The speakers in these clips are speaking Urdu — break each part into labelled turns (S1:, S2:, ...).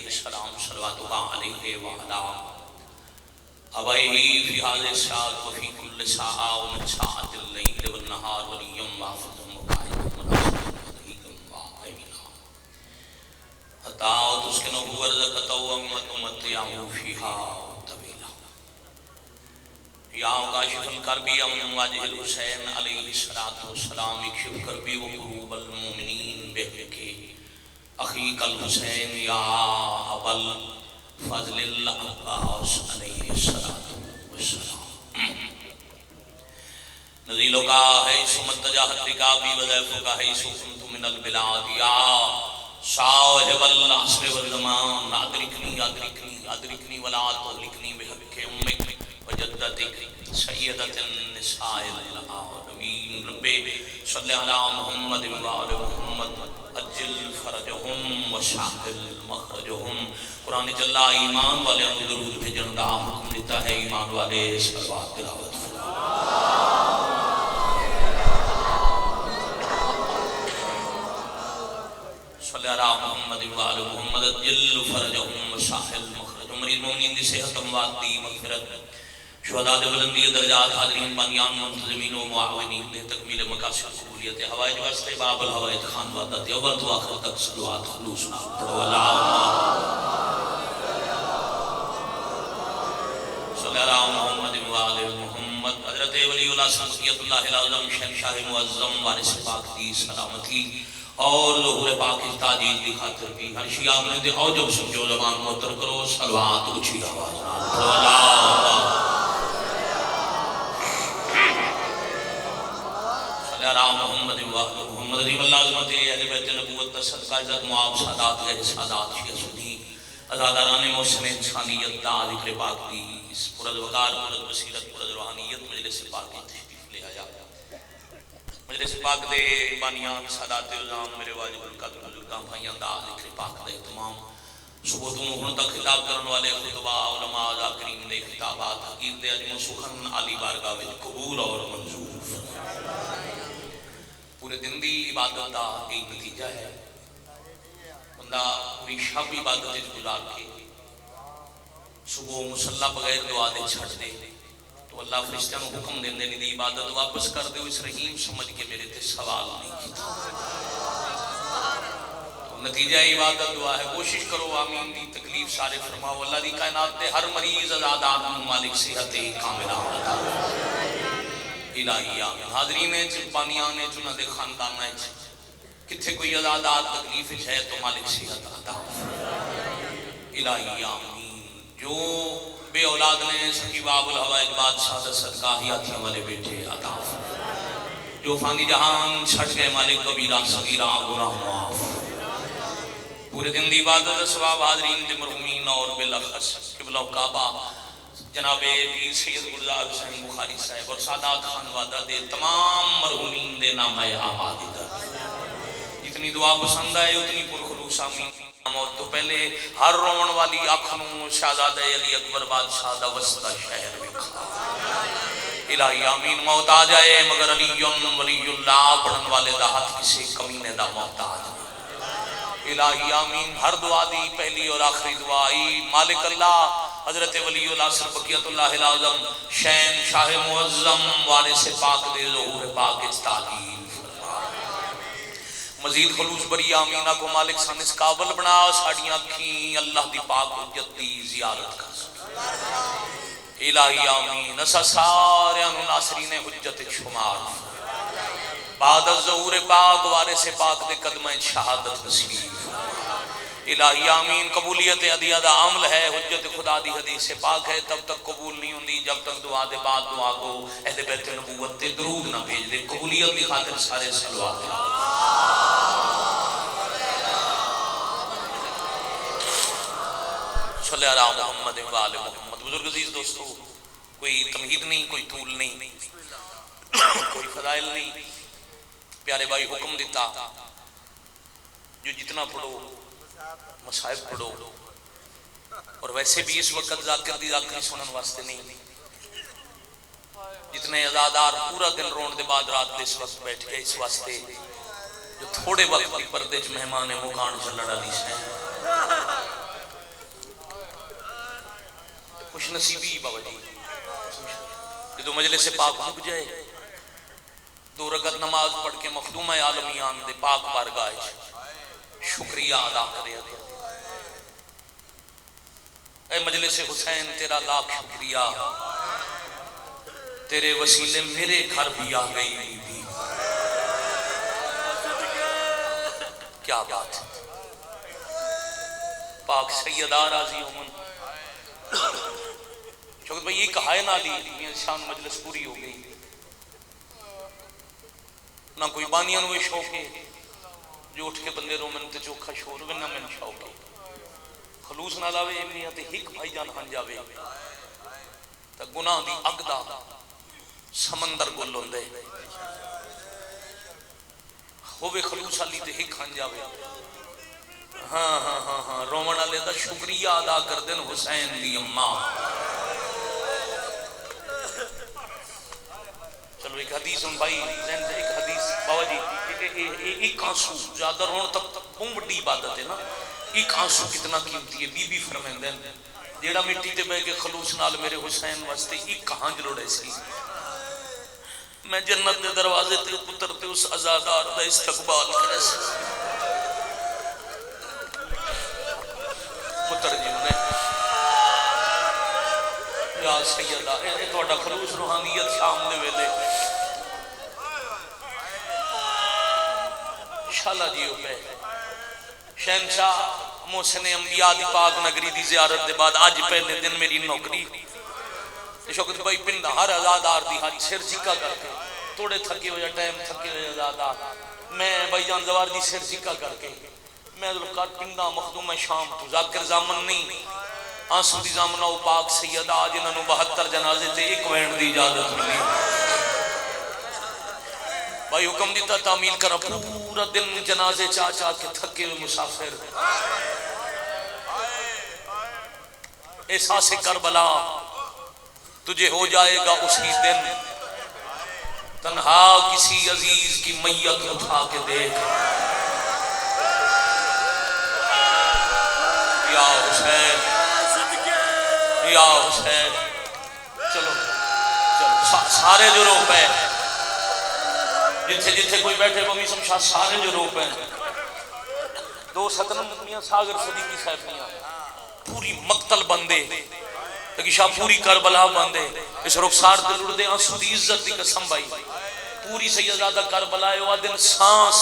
S1: السلام صلوات علیہ وعلا ابائه فی هذه الساعة وفی كل ساعة ومن ساعة الليل والنهار وليا وحافظا وقائدا وناصرا وظهيرا وعاملا حتى تسكنه ورزقته ومتعه فيها طويلا یا کاشف الکرب من وجه الحسین علیہ السلام اکشف کربی وقروب المؤمنین بحق اخیق الحسین یا ابل فضل العباس علیہ السلام نزیلوں کا حیث متجاہت رکابی وضیفوں کا حیث کنت من البلاد یا صاحب العصر والزمان ادرکنی ولا تهلکنی بحق امک وجدتک سیدت النساء العالمین رب صلی علی محمد وآل محمد اجل فرجہم وشاہل مخرجہم قرآن جلہ ایمان والے درود بھیجن دا حکم دیتا ہے ایمان والے صلوات تلاوت صلی علی محمد وآل محمد اجل فرجہم وشاہل مخرجہم مریض مومنین دی صحت اموات دی مغفرت شہداء بلندی درجات حاضرین بانیان منتظمین و معاونین نے تکمیل مقاصد قبولیت حوائج واسطے باب الحوائج خان وعدت اول تو آخر تک صلوات خلوص پڑھو صلی اللہ محمد وآل محمد حضرت ولی اللہ سبقیت اللہ العظم شہنشاہ معظم وارث پاک دی سلامتی اور ظہور پاک کی تاجیل دی خاطر بھی ہر شیعہ میں دے اوجب سمجھو زبان محتر کرو صلوات اچھی آواز پڑھو محمد محمد رضی اللہ عظمت اہل بیت نبوت صدقہ عزت معاب سادات غیر سادات شیعہ سنی ازاداران محسن انسانیت دا ذکر پاک دی اس پرد وقار پرد بصیرت پرد روحانیت مجلس پاک کی تحقیق لے آیا مجلس پاک دے بانیان سادات الزام میرے واجب القدر بزرگاں بھائیان دا ذکر پاک دے تمام صبح تنوہن تک خطاب کرن والے خطبہ علماء ذاکرین دے خطابات حقیق دے اجم سخن علی بارگاہ وچ قبول اور منظور پورے دن دی عبادت دا ایک نتیجہ ہے بندہ پوری شب عبادت گزار کے صبح مسلح بغیر دعا دے چھٹ دے تو اللہ فرشتہ نو حکم دے دے دی عبادت واپس کر دے اس رحیم سمجھ کے میرے تے سوال نہیں کیتا تو نتیجہ عبادت دعا ہے کوشش کرو آمین دی تکلیف سارے فرماؤ اللہ دی کائنات دے ہر مریض ازادار مالک صحت کاملہ عطا الہی آمین حاضرین پانیان جنہ دے خاندان کتھے کوئی ازادار تکلیف ہے تو مالک صحت عطا الہی آمین جو بے اولاد نے سکی باب الحوائج بادشاہ دا صدقہ حیاتیاں والے بیٹھے عطا جو فانی جہان چھٹ گئے مالک کبیرہ صغیرہ گناہ معاف پورے دن دی عبادت ثواب حاضرین دے مرحومین اور بالاخص قبلہ و کعبہ جناب پیر سید گلزار حسین بخاری صاحب اور سادات خان وعدہ دے تمام مرحومین دے نام آباد جتنی دعا پسند آئے اتنی پرخلوص آمین موت تو پہلے ہر رون والی آنکھوں شہزادہ علی اکبر بادشاہ دا وسطہ شہر بکھا الہی آمین موت آ جائے مگر علی ولی اللہ پڑھن والے دا ہاتھ کسی کمینے دا موت آ جائے الہی آمین ہر دعا دی پہلی اور آخری دعائی مالک اللہ حضرت ولی اللہ سربقیت اللہ العظم شین شاہ معظم وارث پاک دے ظہور پاک استعلیل مزید خلوص بری آمینہ کو مالک سانس قابل بنا ساڑیاں کھیں اللہ دی پاک حجت دی زیارت کا الہی آمین اسا سارے انو ناصرین حجت شمار بعد ظہور پاک وارث پاک دے قدمہ شہادت نصیب الہی آمین قبولیت عدیہ دا عمل ہے حجت خدا دی حدیث پاک ہے تب تک قبول نہیں ہوندی جب تک دعا دے بعد دعا کو اہل بیت نبوت تے درود نہ بھیج دے قبولیت دی خاطر سارے صلوات صلی اللہ علیہ محمد وآل محمد بزرگ عزیز دوستو کوئی تمہید نہیں کوئی طول نہیں کوئی فضائل نہیں پیارے بھائی حکم دیتا جو جتنا پڑھو مصائب پڑھو اور ویسے بھی اس وقت ذاکر دی ذاکری سنن واسطے نہیں جتنے ازادار پورا دن رون دے بعد رات دے اس وقت بیٹھ گئے اس واسطے جو تھوڑے وقت کی پردے چ مہمان مکان چ لڑا دی سے خوش نصیبی بابا جی جدو مجلس پاک مک جائے 2 رکعت نماز پڑھ کے مخدوم عالمیان دے پاک بارگاہ شکریہ ادا کرے اے مجلس حسین تیرا لاکھ شکریہ، تیرے وسیلے میرے گھر بھی آ گئی بی بی۔ کیا بات ہے، پاک سیدہ راضی امن شوکت بھائی یہ کہا ہے نہ لی یہ شان مجلس پوری ہو گئی، نہ کوئی بانیاں نوے شوق ہے جو اٹھ کے بندے رو من تے چوکھا شور بھی نہ من شوق ہے خلوص نہ لاوے امنیت ہک بھائی جان ہن جاوے تا گناہ دی اگ دا سمندر گل ہوندے ہووے خلوص علی تے ہک ہن جاوے ہاں ہاں ہاں ہاں رومن والے دا شکریہ ادا کر دین حسین دی اماں۔ چلو ایک حدیث ہوں بھائی ایک حدیث بابا جی ایک آنسو زیادہ رون تک بہت بڑی عبادت ہے نا، ایک آنسو کتنا قیمتی ہے۔ بی بی فرمائندے جیڑا مٹی تے بہ کے خلوص نال میرے حسین واسطے ایک کہاں جلوڑے سی میں جنت دے دروازے تے پتر تے اس عزادار دا استقبال کرے سی پتر جی انہیں یا سیدہ اے توڑا خلوص روحانیت شام دے ویلے شالہ جیو پہ شہنشاہ محسن انبیاء دی پاک نگری دی زیارت دے بعد آج پہلے دن میری نوکری شوکت بھائی پندہ ہر ازادار دی ہاں سر جکا کر کے توڑے تھکے ہو یا ٹائم تھکے ہو یا ازادار میں بھائی جان زوار دی سر جکا کر کے میں ذلکار پندہ مخدوم شام تو ذاکر زامن نہیں آنسو دی زامنہ و پاک سیدہ آج انہوں 72 جنازے تے ایک وینڈ دی اجازت ملی بھائی حکم دیتا تعمیل کرا پورا دن جنازے چاہ چاہ کے تھکے ہوئے مسافر احساس کربلا تجھے ہو جائے گا اسی دن تنہا کسی عزیز کی میت اٹھا کے دیکھ یا حسین یا حسین چلو سارے جو روپ ہے جتھے جتھے کوئی بیٹھے بمی سمشاہ سارے جو روپ ہیں 2 ستنم میاں ساگر صدیقی صاحبیاں پوری مقتل بندے لیکن شاہ پوری کربلا بندے اس رخسار دل اڑ دے آنسو دی عزت دی قسم بھائی پوری سیدزادہ کربلا ہے وہ دن سانس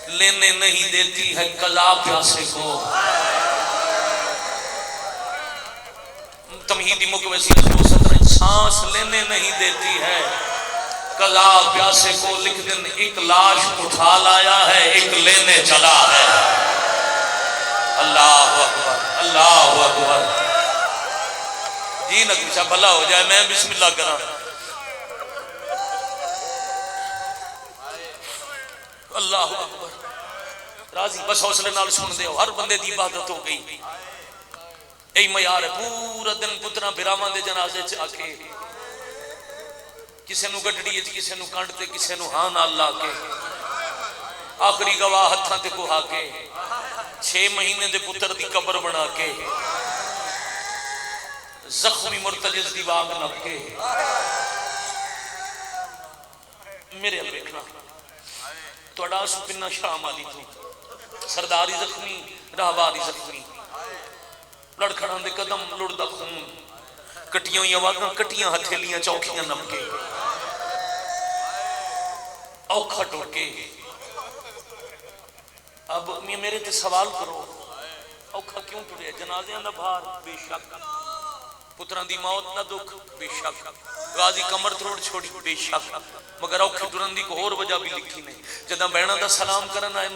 S1: لینے نہیں دیتی ہے قضا پیاسے کو تمہیدی مقویسی رسول سترہ سانس لینے نہیں دیتی ہے قضا پیاسے کو لکھ دن ایک لاش اٹھا لایا ہے ایک لینے چلا ہے اللہ اکبر اللہ اکبر جی نہ کچھ بھلا ہو جائے میں بسم اللہ کرا اللہ اکبر راضی بس حوصلے نال سن دے ہر بندے دی عبادت ہو گئی ای معیار ہے پورا دن پترا بھراواں دے جنازے چ آکے کسے نو گڈڑی کسے نو کانڈ تے کسے نو ہاں نال لا کے آخری گواہ ہتھاں تے کوہا کے 6 مہینے دے پتر دی قبر بنا کے زخمی مرتجز دی واگ نب کے میرے الویکھنا توڑا آسو پنہ شام آلی تو سرداری زخمی راہباری زخمی لڑکھڑاں دے قدم لڑدہ خون کٹیاں یا واگاں کٹیاں ہتھیلیاں چوکیاں نب کے اوکھا ٹوڑ کے اب میرے تے سوال کرو اوکھا کیوں ٹوڑے جنازیاں دا بھار بے شک پتران دی موت نہ دکھ بے شک غازی کمر تروڑ چھوڑی بے شک مگر اوکھے ٹرن دی کو اور وجہ بھی لکھی نہیں جدہ بہنہ دا سلام کرنا ہے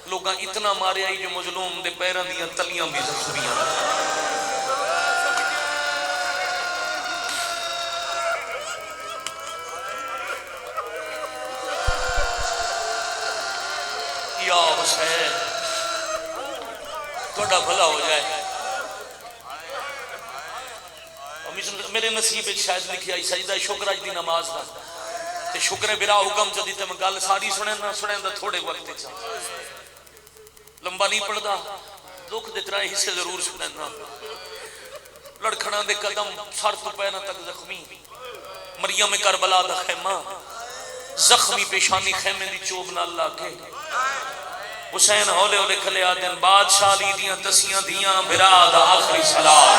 S1: لوگاں اتنا مارے آئی جو مظلوم دے پیران دیاں تلیاں بھی زخمیاں یا حسین توڑا بھلا ہو جائے میرے نصیب شاید لکھی آئی سجدہ شکر اج دی نماز دا تے شکر برا حکم چا دیتے میں گل ساری سنیں دا تھوڑے وقت چا لمبا نہیں پڑھ دا دکھ دے ترائے حصے ضرور سنیں دا لڑکھڑاں دے قدم سر تو پیراں تک زخمی، مریم کربلا دا خیمہ زخمی پیشانی خیمے دی چوب نال لا کے حسین ہولے ہولے کھلے آدن بادشاہ علی دیاں تسیاں دیاں بھرا دا آخری سلام۔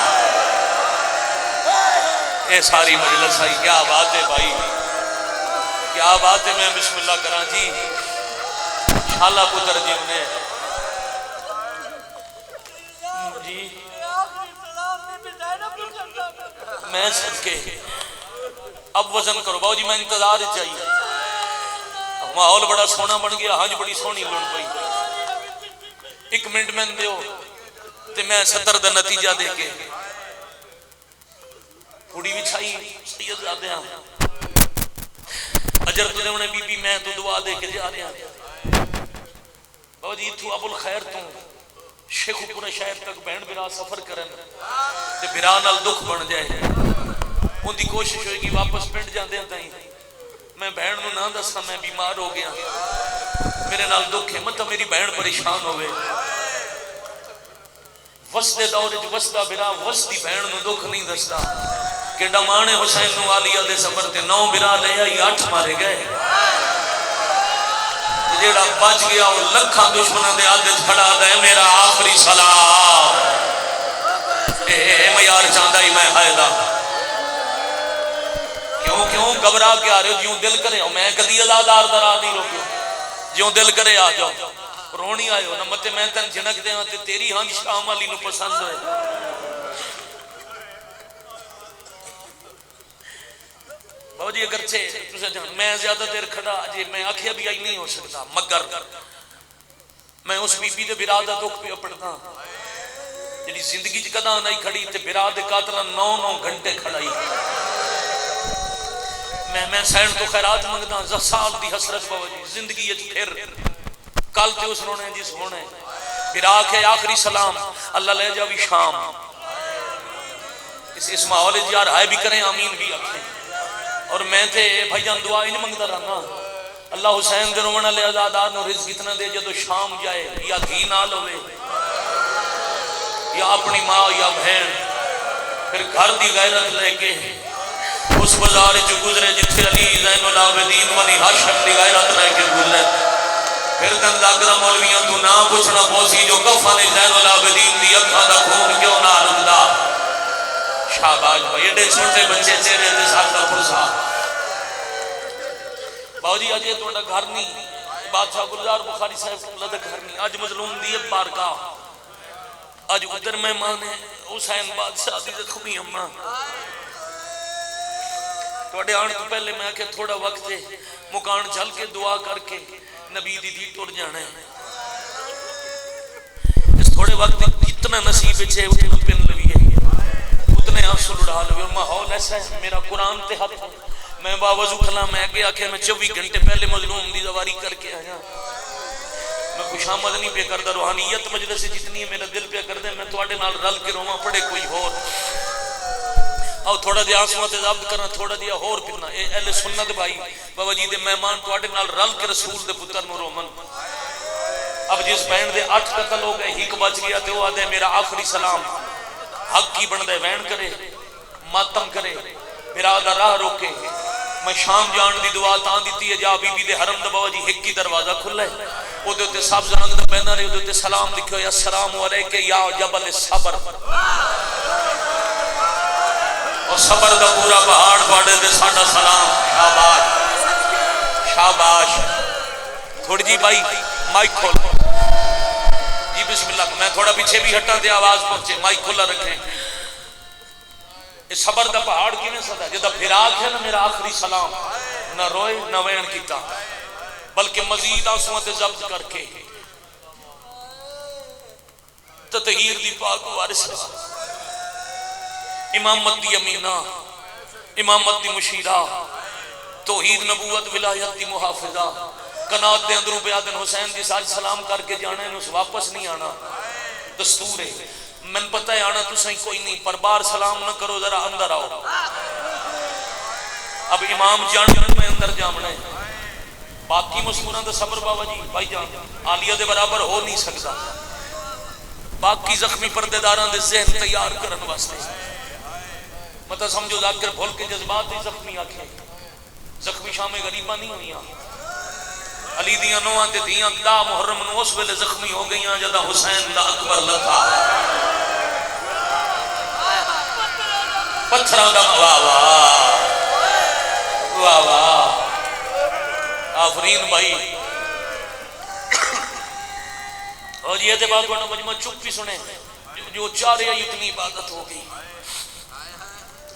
S1: اے ساری مجلس آئی، کیا بات ہے بھائی، کیا بات ہے۔ میں بسم اللہ کراں جی، شالا پتر جی انہیں جی میں صدقے اب وزن کرو باؤ جی، میں انتظار چاہیے، ماحول بڑا سونا بن گیا، ہاں جی بڑی سونی لڑ پئی، ایک منٹ میں دیو تے میں 70 دا نتیجہ دے کے کڑی بھی چھائی سید زادے ہاں اجر تو دے انہیں بی بی میں تو دعا دے کے جا رہے ہیں باؤ جی تو ابو الخیر تو شیخ پورے شہر تک بہن برا سفر کرن تے برا نال دکھ بن جائے، ان دی کوشش ہوئے گی واپس پنڈ جاندے ہیں تائیں میں بہن نو نہ دسا میں بیمار ہو گیا، میرے نال دکھ ہے مطلب میری بہن پریشان ہوئے، وسدے دور جو وسدہ برا وسدی بہن نو دکھ نہیں دستا کہ ڈمانے حسین نو آلیہ دے سفر تے 9 برا لے آئی 8 مارے گئے، جیڑا بچ گیا وہ لکھاں دشمنوں دے آدھے کھڑا دے میرا آخری سلام۔ میں یار چاہتا ہی میں حائدہ کیوں گھبرا کے آ رہے ہو، جیوں دل کرے ہو میں کدی ازادار درا نہیں روکے، جیوں دل کرے آ جاؤ، رونی آئے ہو نہ متے میں تن جھنک دے ہاں تے تیری ہاں شام علی نو پسند ہوئے۔ بابا جی اگرچہ میں زیادہ دیر کھڑا جی میں آکھیا بھی آئی نہیں ہو سکتا، مگر میں اس بی بی دے برا دا دکھ پہ پڑھتا جی زندگی چ کداں نہیں کھڑی تے برا دے قاتل 9 گھنٹے کھڑائی، میں سین تو خیرات منگتا 10 سال دی حسرت بابا جی زندگی پھر کل تے اس رونے جس ہونے پھر آکھے آخری سلام اللہ لے جاوی شام، اس ماحول یار ہائے بھی کریں آمین بھی آکھیں، اور میں تے بھائی جان دعا ہی نہیں منگتا رہنا اللہ حسین دے رومن علیہ آزادار نو رزق اتنا دے جدو شام جائے یا گھی نال ہوئے یا اپنی ماں یا بہن پھر گھر دی غیرت لے کے اس بازار جو گزرے جتھے علی زین العابدین بنی ہاشم دی غیرت لے کے گزرے، پھر دن لاگرہ مولویاں تو نہ پوچھنا پوسی جو کفن زین العابدین دی اکھاں دا خون کیوں نہ رکدا، شاباش بھائی ایڈے چھوٹے بچے چہرے تے ساڈا پرسا باؤ جی اجے تہاڈا گھر نہیں بادشاہ گلزار بخاری صاحب دا گھر نہیں، اج مظلوم دی بارگاہ، اج ادھر مہمان ہے حسین بادشاہ دی زخمی اماں، تواڈے آن تو پہلے میں کہ تھوڑا وقت ہے مکان چل کے دعا کر کے نبی دی ٹر جانا ہے، اس تھوڑے وقت جتنا نصیب ہے اتنا پن لوی ہے اتنے آنسو لڑا لوی، اور ماحول ایسا ہے میرا قرآن تے حق ہے، میں باوضو کھلا میں گیا کہ میں 24 گھنٹے پہلے مظلوم دی زواری کر کے آیا، میں خوش آمد نہیں پہ کردہ، روحانیت مجلس جتنی ہے میرا دل پہ کردہ، میں تواڈے نال رل کے رواں پڑے کوئی اور اور تھوڑا دیا آسمات ضابط کرنا تھوڑا دیا اور پھرنا، اے اہل سنت بھائی بابا جی دے مہمان تواڈے نال رل کے رسول دے پتر نو رومن، اب جس بہن دے 8 قتل ہو گئے ایک بچ گیا تے وہ آدھے میرا آخری سلام، حق کی بن دے وین کرے ماتم کرے برادہ راہ روکے، میں شام جان دی دعا تاں دیتی ہے جا بی بی دے حرم دا بابا جی ایک ہی دروازہ کھلا ہے، او دے تے سبز رنگ دا پہنا رہے، او دے تے سلام لکھو یا السلام علیکہ یا جبل صبر، اور صبر دا پورا پہاڑ پاڑے دے ساڑھا سلام، شاباش شاباش، تھوڑی جی بھائی مائک کھول جی بسم اللہ، میں تھوڑا پیچھے بھی ہٹا دے آواز پہنچے مائک کھولا رکھیں، اس صبر دا پہاڑ کی نہیں سدا جدہ پھراک ہے نا میرا آخری سلام، نہ روئے نہ وین کیتا بلکہ مزید آنسوات ضبط کر کے تطہیر دی پاک وارث امامت دی امینہ امامت دی مشیرہ توحید نبوت ولایت دی محافظہ کنات دے اندروں پہ آدن حسین دی ساتھ سلام کر کے جانے انہوں واپس نہیں آنا دستور ہے، من پتہ ہے آنا تو سہیں کوئی نہیں پر بار سلام نہ کرو ذرا اندر آؤ، اب امام جان میں اندر جامنا ہے، باقی مسکوران دا صبر بابا جی بھائی جان عالیہ دے برابر ہو نہیں سکتا، باقی زخمی پردے داران دے ذہن تیار کرن واسطے مطلب سمجھو ذاکر بھول کے جذبات ہی زخمی آکھے زخمی شام غریبہ نہیں ہوئی علی دیاں نواں تے دیاں دا محرم نو اس ویلے زخمی ہو گئیاں جدا حسین دا اکبر لتھا پتھراں دا واہ واہ واہ واہ آفرین بھائی اور یہ بات بڑا مجمع چپ بھی سنے جو چاہ رہے ہیں اتنی عبادت ہو گئی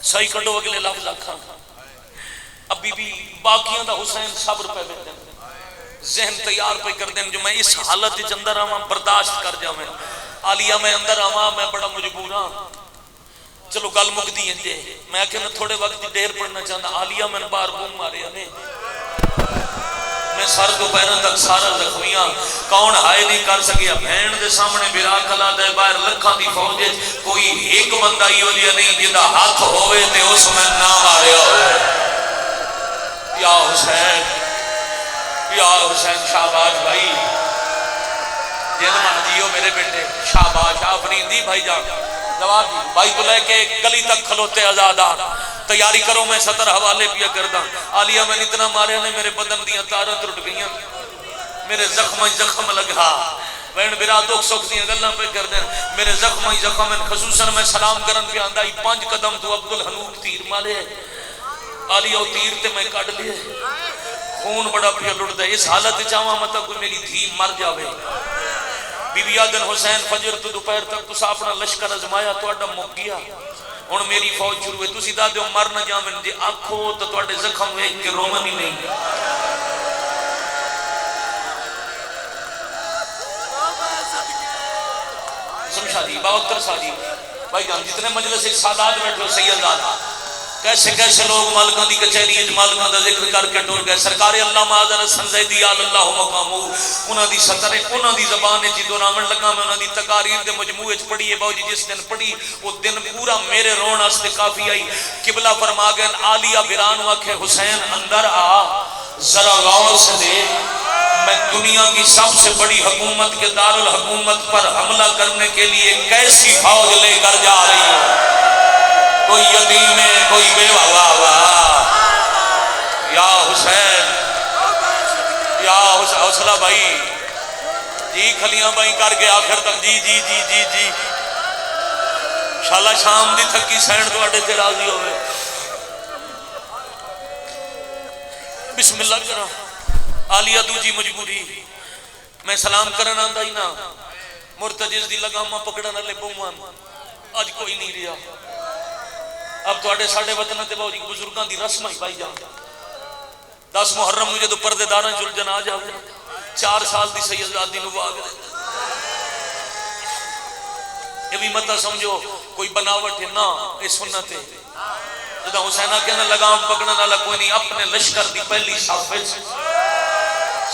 S1: صحیح کڈو اگلے لفظ آکھاں ابھی بھی باقیاں دا حسین صبر پہ بیٹھے ذہن تیار پہ کر دیں جو میں اس حالت کے اندر آواں برداشت کر جاؤں عالیہ میں اندر آواں میں بڑا مجبور ہاں چلو گل مکدی ہیں جے میں کہ تھوڑے وقت دیر پڑھنا چاہتا عالیہ میں بار بوم مارے نے میں سر کو پیروں تک سارا زخمیاں کون ہائے نہیں کر سکیا بہن دے سامنے برا کلا دے باہر لکھاں دی فوج کوئی ایک بندہ ہی ہو لیا نہیں جدا ہاتھ ہوئے تے اس میں نہ ماریا ہوئے یا حسین شہباز بھائی جن من جیو میرے بیٹے شہباز آفرین دی بھائی جان جواب دی بھائی تو لے کے گلی تک کھلوتے آزادار تیاری کرو میں 70 حوالے پیا کردہ عالیہ میں اتنا مارے نے میرے بدن دیاں تارہ ٹوٹ گئیاں میرے زخم لگا بہن برا دکھ سکھ دیاں گلاں پہ کر دیں میرے زخم خصوصاً میں سلام کرن پہ آندا ہی 5 قدم تو عبدالحنوف تیر مارے عالیہ و تیر تے میں کٹ لیے خون بڑا پیا لڑ دے اس حالت چاہواں مطلب کوئی میری دھی مر جاوے بی بی آدن حسین فجر تو دوپہر تک تو اپنا لشکر ازمایا تو اڈا مک گیا ہن میری فوج شروع ہے تسی دا دیو مر نہ جاویں جے آکھو تو تواڈے زخم ویکھ کے رومن ہی نہیں سمجھا جی 72 سال جی بھائی جان جتنے مجلس ایک سادات بیٹھے ہو سید آدھا کیسے کیسے لوگ مالکان دی کچھری مالکان دا ذکر کر کے ٹور گئے سرکار اللہ معاذ رسن زیدی اللہ مقامو انہاں دی سطر انہاں دی زبان چی دورامن لگا میں انہاں دی تقاریر دے مجموعے چ پڑھی ہے باو جی جس دن پڑھی وہ دن پورا میرے رون واسطے کافی آئی قبلہ فرما گئے عالیہ بران آکھے حسین اندر آ ذرا غور سے دیکھ میں دنیا کی سب سے بڑی حکومت کے دارالحکومت پر حملہ کرنے کے لیے کیسی فوج لے کر جا رہی ہوں کوئی یتیم ہے کوئی بیوہ واہ واہ یا حسین حوصلہ بھائی جی کھلیاں بھائی کر کے آخر تک جی جی جی جی جی انشاءاللہ شام دی تھکی سینڈ تو اڈے تے راضی ہوئے بسم اللہ کرا عالیہ دو جی مجبوری میں سلام کرنا آندہ ہی نا مرتجز دی لگاما پکڑنا لے بومان آج کوئی نہیں رہا اب تو اڈے ساڑھے وطنہ تے باو جی بزرگان دی رسم ہی بائی جان 10 محرم مجھے تو پردے دارن جل جنا جا 4 سال دی سیدادی نواغ دے یہ بھی مطا سمجھو کوئی بناوٹ ہے نا اس سنت ہے جدا حسینہ کہنا لگام پکڑنا نالا کوئی نہیں اپنے لشکر دی پہلی صافت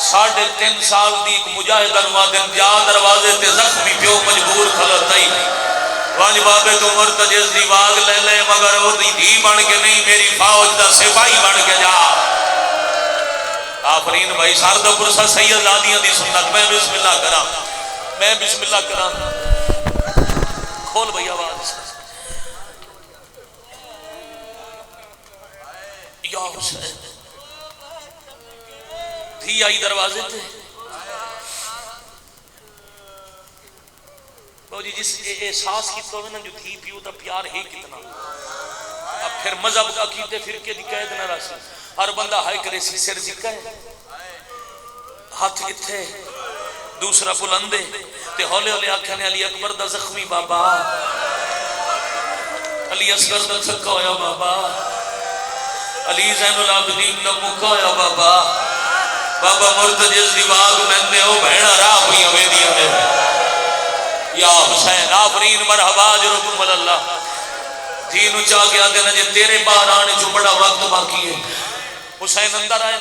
S1: 3.5 سال دی ایک مجاہد انوادن جا دروازے تے زخمی پیو مجبور کھلت دائی وانج بابے تو مرتجز دی واغ لے لے مگر وہ دی بن کے نہیں میری فوج دا سپاہی بن کے جا آفرین بھائی ساردہ پرسہ سید آدیاں دی سنت میں بسم اللہ کرا کھول بھئی آواز یا حسین دھی آئی دروازے تھے باو جی جس احساس کی تو جو تھی پیو دا پیار ہے کتنا اب پھر مذہب کا کیتے فرقے دی قید نہ رسی ہر بندہ ہائے کرے سی سر جکا ہے ہاتھ اتھے دوسرا بلندے تے ہولے ہولے آکھنے علی اکبر دا زخمی بابا علی اصغر دا تھکا ہویا بابا علی زین العابدین دا مکا ہویا بابا بابا مرتجز دی واغ میں نے او بھیڑا راہ پی ہوئے دیا ہے یا حسین آفرین مرحبا جرکم اللہ دین چاہ کے آگے نجے تیرے باہر آنے جو بڑا وقت باقی ہے حسین اندر آئے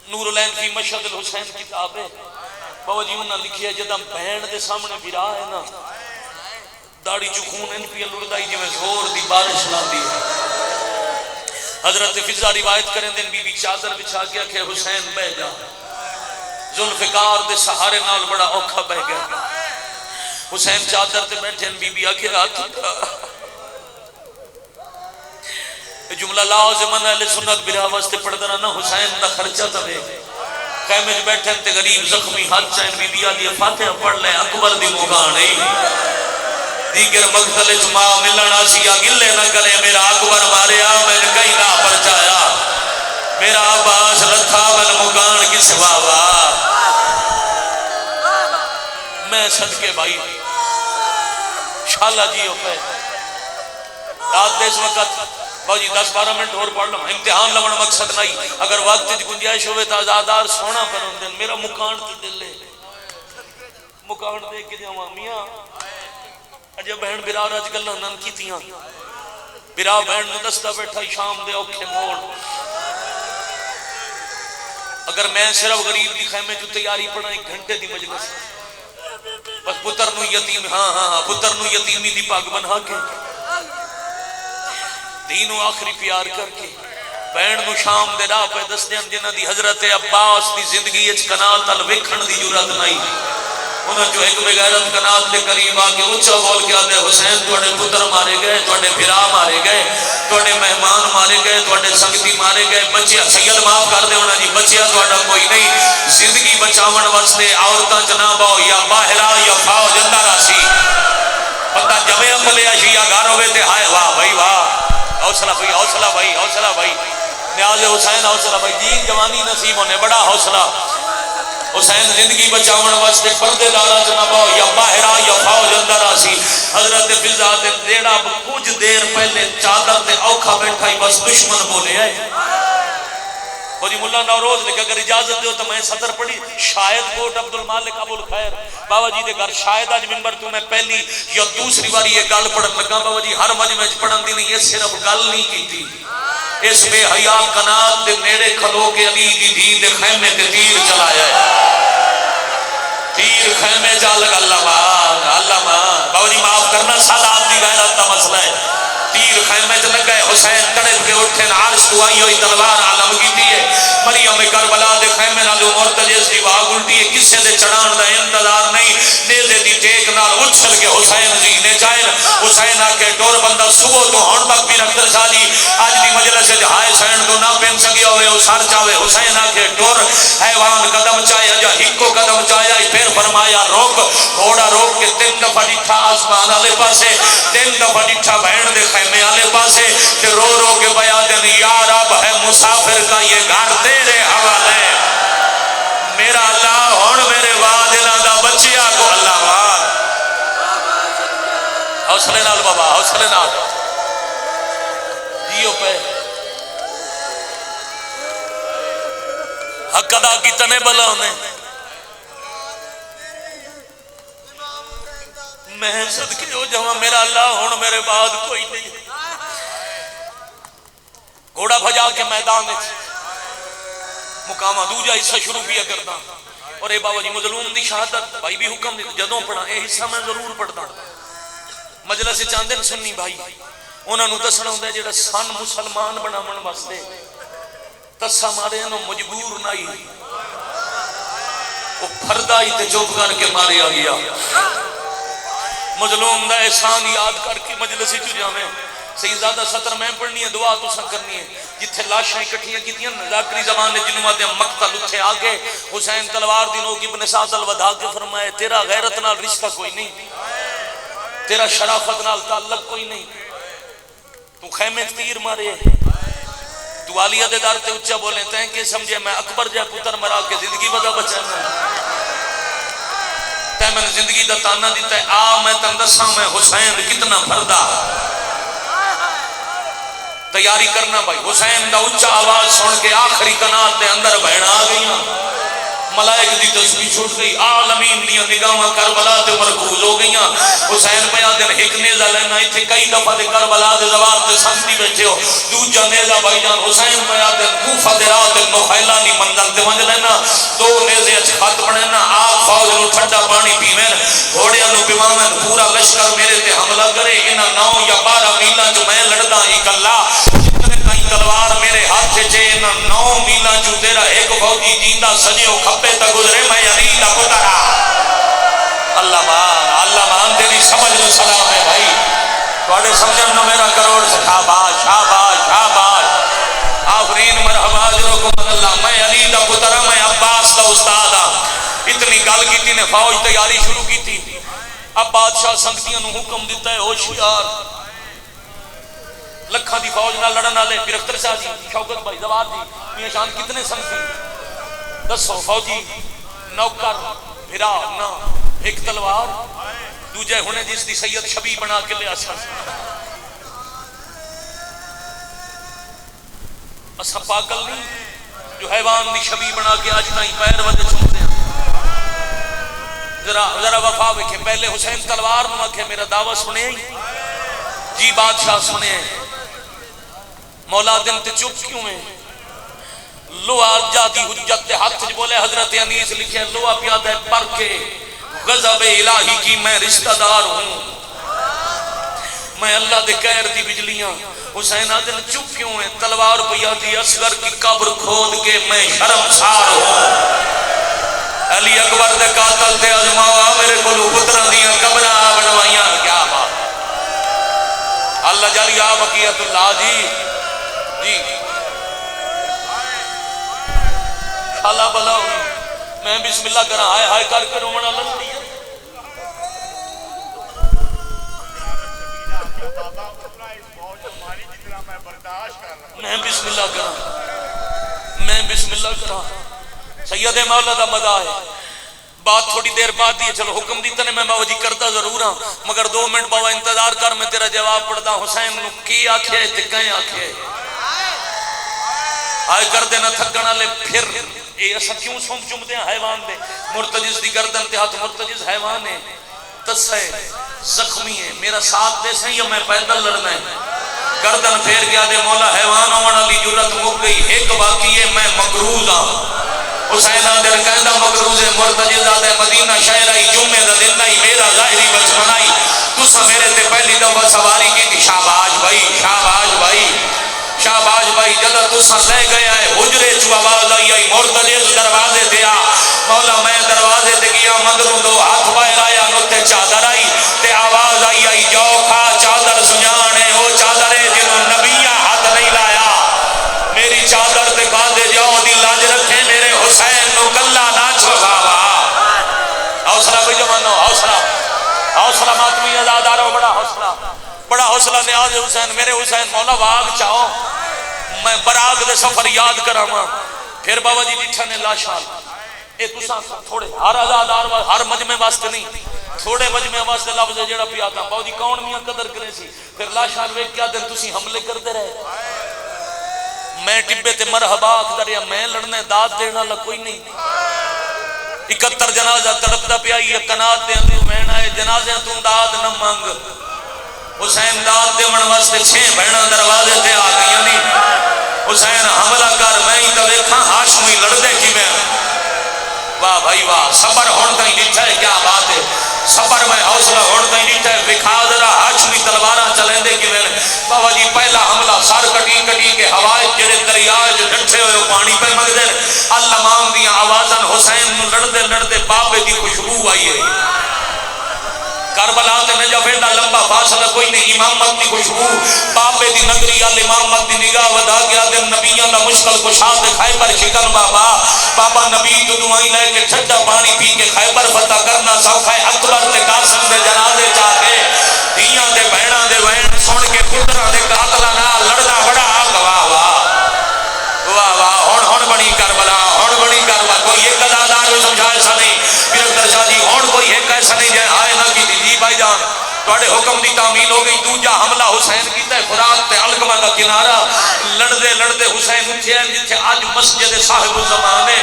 S1: نور العین فی مشہد الحسین کتاب ہے بابا جی انہاں لکھی ہے جدہ بہن دے سامنے بھیرا ہے نا داڑی چکون ان پی لڑدائی جو میں زور دی بارش لاندی ہے حضرت فضا روایت کریں دن بی بی چادر بچھا گیا کہ حسین بہ جا ذوالفقار دے سہارے نال بڑا اوکھا بہ گیا حسین چادر تے بیٹھے بی بی آگے آتی یہ جملہ لازم اہل سنت برا واسطے پڑھدا رہنا حسین دا خرچہ توے خیمے وچ بیٹھے تے غریب زخمی ہاتھ چائن بی بی دی فاتحہ پڑھ لے اکبر دی موقع نہیں دیگر مقتل جمع ملن آسیا گلے نہ کرے میرا اکبر ماریا میں کہیں نہ پرچایا میرا عباس لتھا ول مکان کی سوا وا میں صدقے بھائی شالا جی ہو پہ رات دے اس وقت باجی 10-12 منٹ اور پڑھ لوں امتحان لون مقصد نہیں اگر وقت کی گنجائش ہوئے تو آزادار سونا پر ہوں دن میرا مکان تو دل لے مکان دے کے جاواں میاں اجے بہن برا رج گلاں نن کیتیاں برا بہن نو دستا بیٹھا شام دے اوکھے موڑ اگر میں صرف غریب دی خیمے جو تیاری پڑھا 1 گھنٹے دی مجلس بس پتر نو یتیم ہاں پتر نو یتیمی دی پاگ بنھا کے دینو آخری پیار کر کے بہن نو شام دے راہ پہ دس دین جنہ دی حضرت عباس دی زندگی اچ کنال تل ویکھن دی جرات نہیں انہاں جو ایک بغیرت کنال دے قریب آ کے اونچا بول کے آدھے حسین تواڈے پتر مارے گئے تواڈے بھرا مارے گئے تواڈے مہمان مارے گئے تواڈے سنگتی مارے گئے بچیا سید معاف کر دے ہونا جی بچیا تواڈا کوئی نہیں زندگی بچاون واسطے عورتاں جناب یا باہرا یا فوج اندر آسی بندہ جمے عملے اشیا گھر ہوے تے ہائے واہ بھائی واہ حوصلہ بھائی حوصلہ بھائی حوصلہ بھائی نیاز حسین حوصلہ بھائی جی جوانی نصیب ہونے بڑا حوصلہ حسین زندگی بچاون واسطے پردے دارا جناب یا باہرا یا فوج اندر آسی حضرت فضا دے دیڑا کچھ دیر پہلے چادر تے اوکھا بیٹھا ہی بس دشمن بولے آئے وہ جی ملا نوروز نے کہ اگر اجازت دیو تو میں صدر پڑھی شاید کوٹ عبدالمالک ابو الخیر بابا جی دے گھر شاید آج منبر تو میں پہلی یا دوسری باری یہ گل پڑھن لگا بابا جی ہر مجمع پڑھن دی نہیں یہ صرف گل نہیں کی تھی اس بے حیا کنات دے نیڑے کھلو کے علی دی دھی دے خیمے تے تیر چلایا ہے تیر خیمے جا لگا اللہ مان بابا جی معاف کرنا سادات دی غیرت دا مسئلہ ہے تیر خیمے چ لگ گئے حسین تڑپ کے اٹھے عرش تو آئی ہوئی تلوار عالم کیتی ہے مریم کربلا دے خیمے نال مرتجز دی واگ الٹی ہے کسے دے چڑھان دا انتظار نہیں نیزے دی ٹیک نال اچھل کے حسین جی نے چاہے حسین آ کے ٹور بندہ صبح تو ہون تک بھی رکھتر سالی آج دی مجلس ہائے سین تو نہ پہن سکیا ہوئے او سر چاہے حسین آ کے ٹور حیوان قدم چاہے اجا ہکو قدم چاہے پھر فرمایا روک گھوڑا روک کے 3 دفعہ ڈٹھا آسمان والے پاسے 3 دفعہ ڈٹھا بہن دے خیمے والے پاسے تے رو رو کے بیا دن یا رب ہے مسافر کا یہ گھر تیرے حوالے میرا اللہ ہن میرے بعد انہاں دا بچیا کو اللہ وار حوصلے نال بابا حوصلے نال جیو پہ حق ادا کتنے بلا انہیں میں صدقے ہو جاواں میرا اللہ ہن میرے بعد کوئی نہیں گھوڑا بھجا کے میدان مقامہ دوجا حصہ شروع کیا کرتا اور اے بابا جی مظلوم دی شہادت بھائی بھی حکم دی جدوں پڑھا اے حصہ میں ضرور پڑھتا مجلس چاندن سنی بھائی انہاں نو دسنا ہوندا جڑا سن مسلمان بناون واسطے تسا مارے نو مجبور نہیں او پھردا ہی تے چوپ کر کے ماریا گیا مظلوم دا احسان یاد کر کے مجلس چ جاویں سیدزادہ سطر میں پڑھنی ہے دعا تو سن کرنی ہے جتھے لاشاں اکٹھیاں کیتیاں ذاکری زبان نے جنوں آتے مقتل اتھے آگے حسین تلوار دینوں کی ابن سعد الوداع کے فرمائے تیرا غیرت نال رشتہ کوئی نہیں تیرا شرافت نال تعلق کوئی نہیں تو خیمے تیر مارے تو عالیہ دے دار تے اچھا بولیں تین کہ سمجھے میں اکبر جائے پتر مرا کے زندگی ودا بچانا تے میں نے زندگی دا تانا دیتا ہے آ میں تندساں میں حسین کتنا پھردا تیاری کرنا بھائی حسین دا اچھا آواز سن کے آخری کنات دے اندر بہن آ گئیاں ملائک دی تسبیح چھوٹ گئی عالمین دیا نگاہاں کربلا تے مرکوز ہو گئیاں حسین پیا دن ایک نیزہ لینا ایتھے کئی دفعہ دے کربلا دے زوار تے سنتی بیٹھے ہو دوجا نیزہ بھائی جان حسین پیا دن کوفہ دے رات دے نوخیلانی منزل تے ونج لینا 2 نیزے اچ خط بنینا آگ فوج نو ٹھنڈا پانی پیویں گھوڑیاں نو پیواویں پورا لشکر میرے تے حملہ کرے انہاں 9 یا 12 میلاں جو میں لڑدا اکلا تلوار میرے ہاتھ چے نہ 9 میلاں جو تیرا ایک فوجی جیندہ سجیو کھپے تا گزرے میں علی دا پترا اللہ مان تیری سمجھ نو سلام ہے بھائی تواڈے سمجھن نو میرا کروڑ شاباش شاباش شاباش سبحان اللہ میں علی دا پتر ہاں میں عباس دا استاد ہاں اتنی گل کی نے فوج تیاری شروع کی تھی اب بادشاہ سنگتیاں نو حکم دیتا ہے ہوشیار لکھاں دی فوج نہ لڑن والے پھر اختر شاہ جی شوکت بھائی زوار جی میاں شان کتنے سنگتی دسو فوجی نوکر بھرا نہ ایک تلوار دوجے ہونے جس دی سید شبی بنا کے لے اسا اسا پاگل نہیں جو حیوان دی شبی بنا کے آج نہیں پیر وجہ چھوڑتے ہیں ذرا وفا وکھے پہلے حسین تلوار نو آکھے میرا دعویٰ سنے جی بادشاہ سنے مولا دن تے چپ کیوں ہیں لوہا جاتی حجت تے ہاتھ جو بولے حضرت انیس لکھے لوہا پیادہ ہے پر کے غضب الہی کی میں رشتہ دار ہوں میں اللہ دے قہر دی بجلیاں حسین آدن چپ کیوں ہیں تلوار پیادی اصغر کی قبر کھود کے میں شرمسار ہوں علی اکبر دے قاتل تے ازماوا میرے کولو پتراں دیاں قبراں بنوائیاں کیا بات اللہ جلی آ بقیت اللہ جی جی شالا بلا ہوئی میں بسم اللہ کرا ہائے ہائے کر کے رومنا لگتی ہے میں بسم اللہ کرا میں بسم اللہ کرا سید مولا دا مدہ ہے بات تھوڑی دیر بعد دیئے چلو حکم دیتا نے میں باوجی کرتا ضرور ہاں مگر 2 منٹ بابا انتظار کر میں تیرا جواب پڑھتا حسین نو کی آکھے تے کہیں آکھے آئے کر دینا تھکنا لے پھر اے ایسا کیوں سوم چمتے ہیں حیوان دے مرتجز دی گردن تے ہاتھ مرتجز حیوان ہے تسے زخمی ہے میرا ساتھ دے سے یا میں پیدل لڑنا ہے گردن پھیر گیا دے مولا حیوان ہونا لی جرت مک گئی ایک باقی ہے میں مقروض ہوں حسین آدھر کہندہ مقروض مرتجز آدھے مدینہ شہرائی جمعہ دا دن نہیں میرا ظاہری بچ بنائی تسا میرے تے پہلی دفعہ سواری کی تھی شاباش بھائی شاباش بھائی شاباش بھائی جلد تسا لے گیا ہے حجرے چو آواز آئی آئی مرتجز دروازے تے آ مولا میں دروازے تے گیا مگروں 2 ہاتھ باہر آیا نتے چادر آئی تے آواز آئی آئی جو کھا چادر سنجانے وہ چادر ہے جنہوں نبیہ ہاتھ نہیں لایا میری چادر تے کھا دے جاؤ دی لاج رکھے میرے حسین نو کلا نہ چھوڑا حوصلہ کوئی جمانو حوصلہ ماتمی ازادارو بڑا حوصلہ نیاز حسین میرے حسین مولا واغ چاہو میں براغ دے سفر یاد کرا ماں پھر بابا جی ڈٹھا نے لاشال اے تساں تھوڑے ہر ازادار ہر مجمع واسطے نہیں تھوڑے مجمع واسطے لفظ جڑا پیا تھا بابا جی کون میاں قدر کرے سی پھر لاشال ویک کیا دن تسی حملے کرتے رہے میں ٹبے تے مرحبا اکھدر یا میں لڑنے داد دینا لگ کوئی نہیں 71 جنازہ تڑپتا پیا یہ کنات دے اندر میں آئے جنازے تم داد نہ مانگ حسین داد دے من واسطے 6 بہناں دروازے تے آ گئی نہیں حسین حملہ کر میں ہی تو دیکھاں ہاشمی لڑ دے کی میں واہ بھائی واہ صبر ہون تائیں ڈٹھا ہے کیا بات ہے صبر میں حوصلہ ہون تائیں ڈٹھا ہے بکھا ذرا ہاشمی تلواراں چلیں دے کی میں بابا جی پہلا حملہ سار کٹی کٹی کے ہوائے جڑے دریائے جو ڈٹھے ہوئے پانی پہ مگ دے اللہ مام دیاں آوازن حسین لڑدے لڑدے بابے دی خوشبو آئی ہے کربلا تے نجف ایڈا لمبا فاصلہ کوئی نہیں امامت دی خوشبو بابے دی نگری آل امامت دی نگاہ ودا گیا دن نبیان دا مشکل کشاد خیبر شکن بابا نبی تو دعائیں لے کے ٹھڈا پانی پی کے خیبر فتح کرنا صفحہ اکبر تے قاسم دے جنازے چاہتے دیاں دے بہناں دے وین سن کے پتراں دے قاتلاں نال لڑنا بڑا واہ واہ واہ واہ ہن بنی کربلا کوئی ایک ازادار میں سمجھا ایسا نہیں پھر اکتر شاہ جی ہون کوئی ایک ایسا نہیں جائے آئے نہ کی جی بھائی جان توڑے حکم دی تعمیل ہو گئی دوجا حملہ حسین کیتا ہے فرات تے علقمہ کا کنارہ لڑدے لڑدے حسین اٹھے ہیں جتھے آج مسجد صاحب الزمانے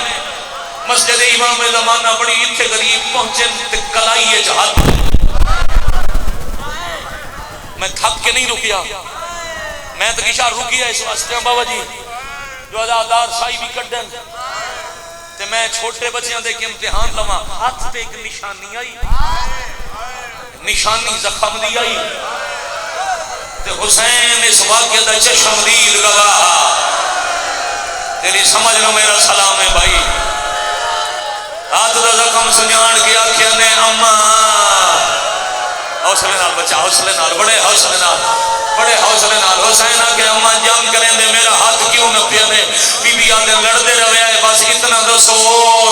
S1: مسجد امام زمانہ بڑی اتھے غریب پہنچے تے کلائیے جہاد میں تھک کے نہیں رکیا میں تو کشا رکیا اس واسطے ہیں بابا جی جو ازادار سائی بھی کٹن تے میں چھوٹے بچیاں دے کے امتحان لما ہاتھ تے ایک نشانی آئی نشانی زخم دی آئی تے حسین اس واقعہ دا چشم دید گواہ تیری سمجھ لو میرا سلام ہے بھائی ہاتھ دا زخم سنجان کی آنکھیں نے اما حوصلے نال بچا حوصلے نال بڑے حوصلے نال حسین آگے اما جان کریں دے میرا ہاتھ کیوں نہ پیا دے بی بی کیا دن لڑتے رہے ہے بس اتنا دسو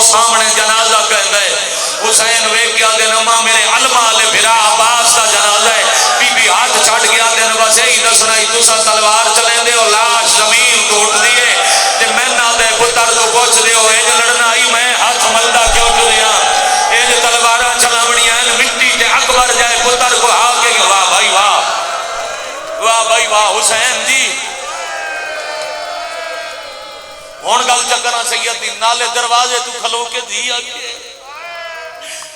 S1: سامنے جنازہ کہندا ہے حسین ویکھ گیا دن اما میرے علما والے بھرا عباس دا جنازہ ہے بی بی ہاتھ چھٹ گیا دن بس یہی دسنا ہی تسا تلوار چلے دے ہو لاش زمین ٹوٹ دی ہے تے میں نہ دے پتر تو پوچھ دے ہو اج لڑنا آئی میں ہاتھ ملدا کیوں ٹریا اج تلواراں چلاونیاں مٹی تے اکبر جائے پتر کو ہا کے واہ بھائی واہ واہ بھائی واہ حسین جی ہون گل چکرا سید دی نالے دروازے تو کھلو کے دی آگے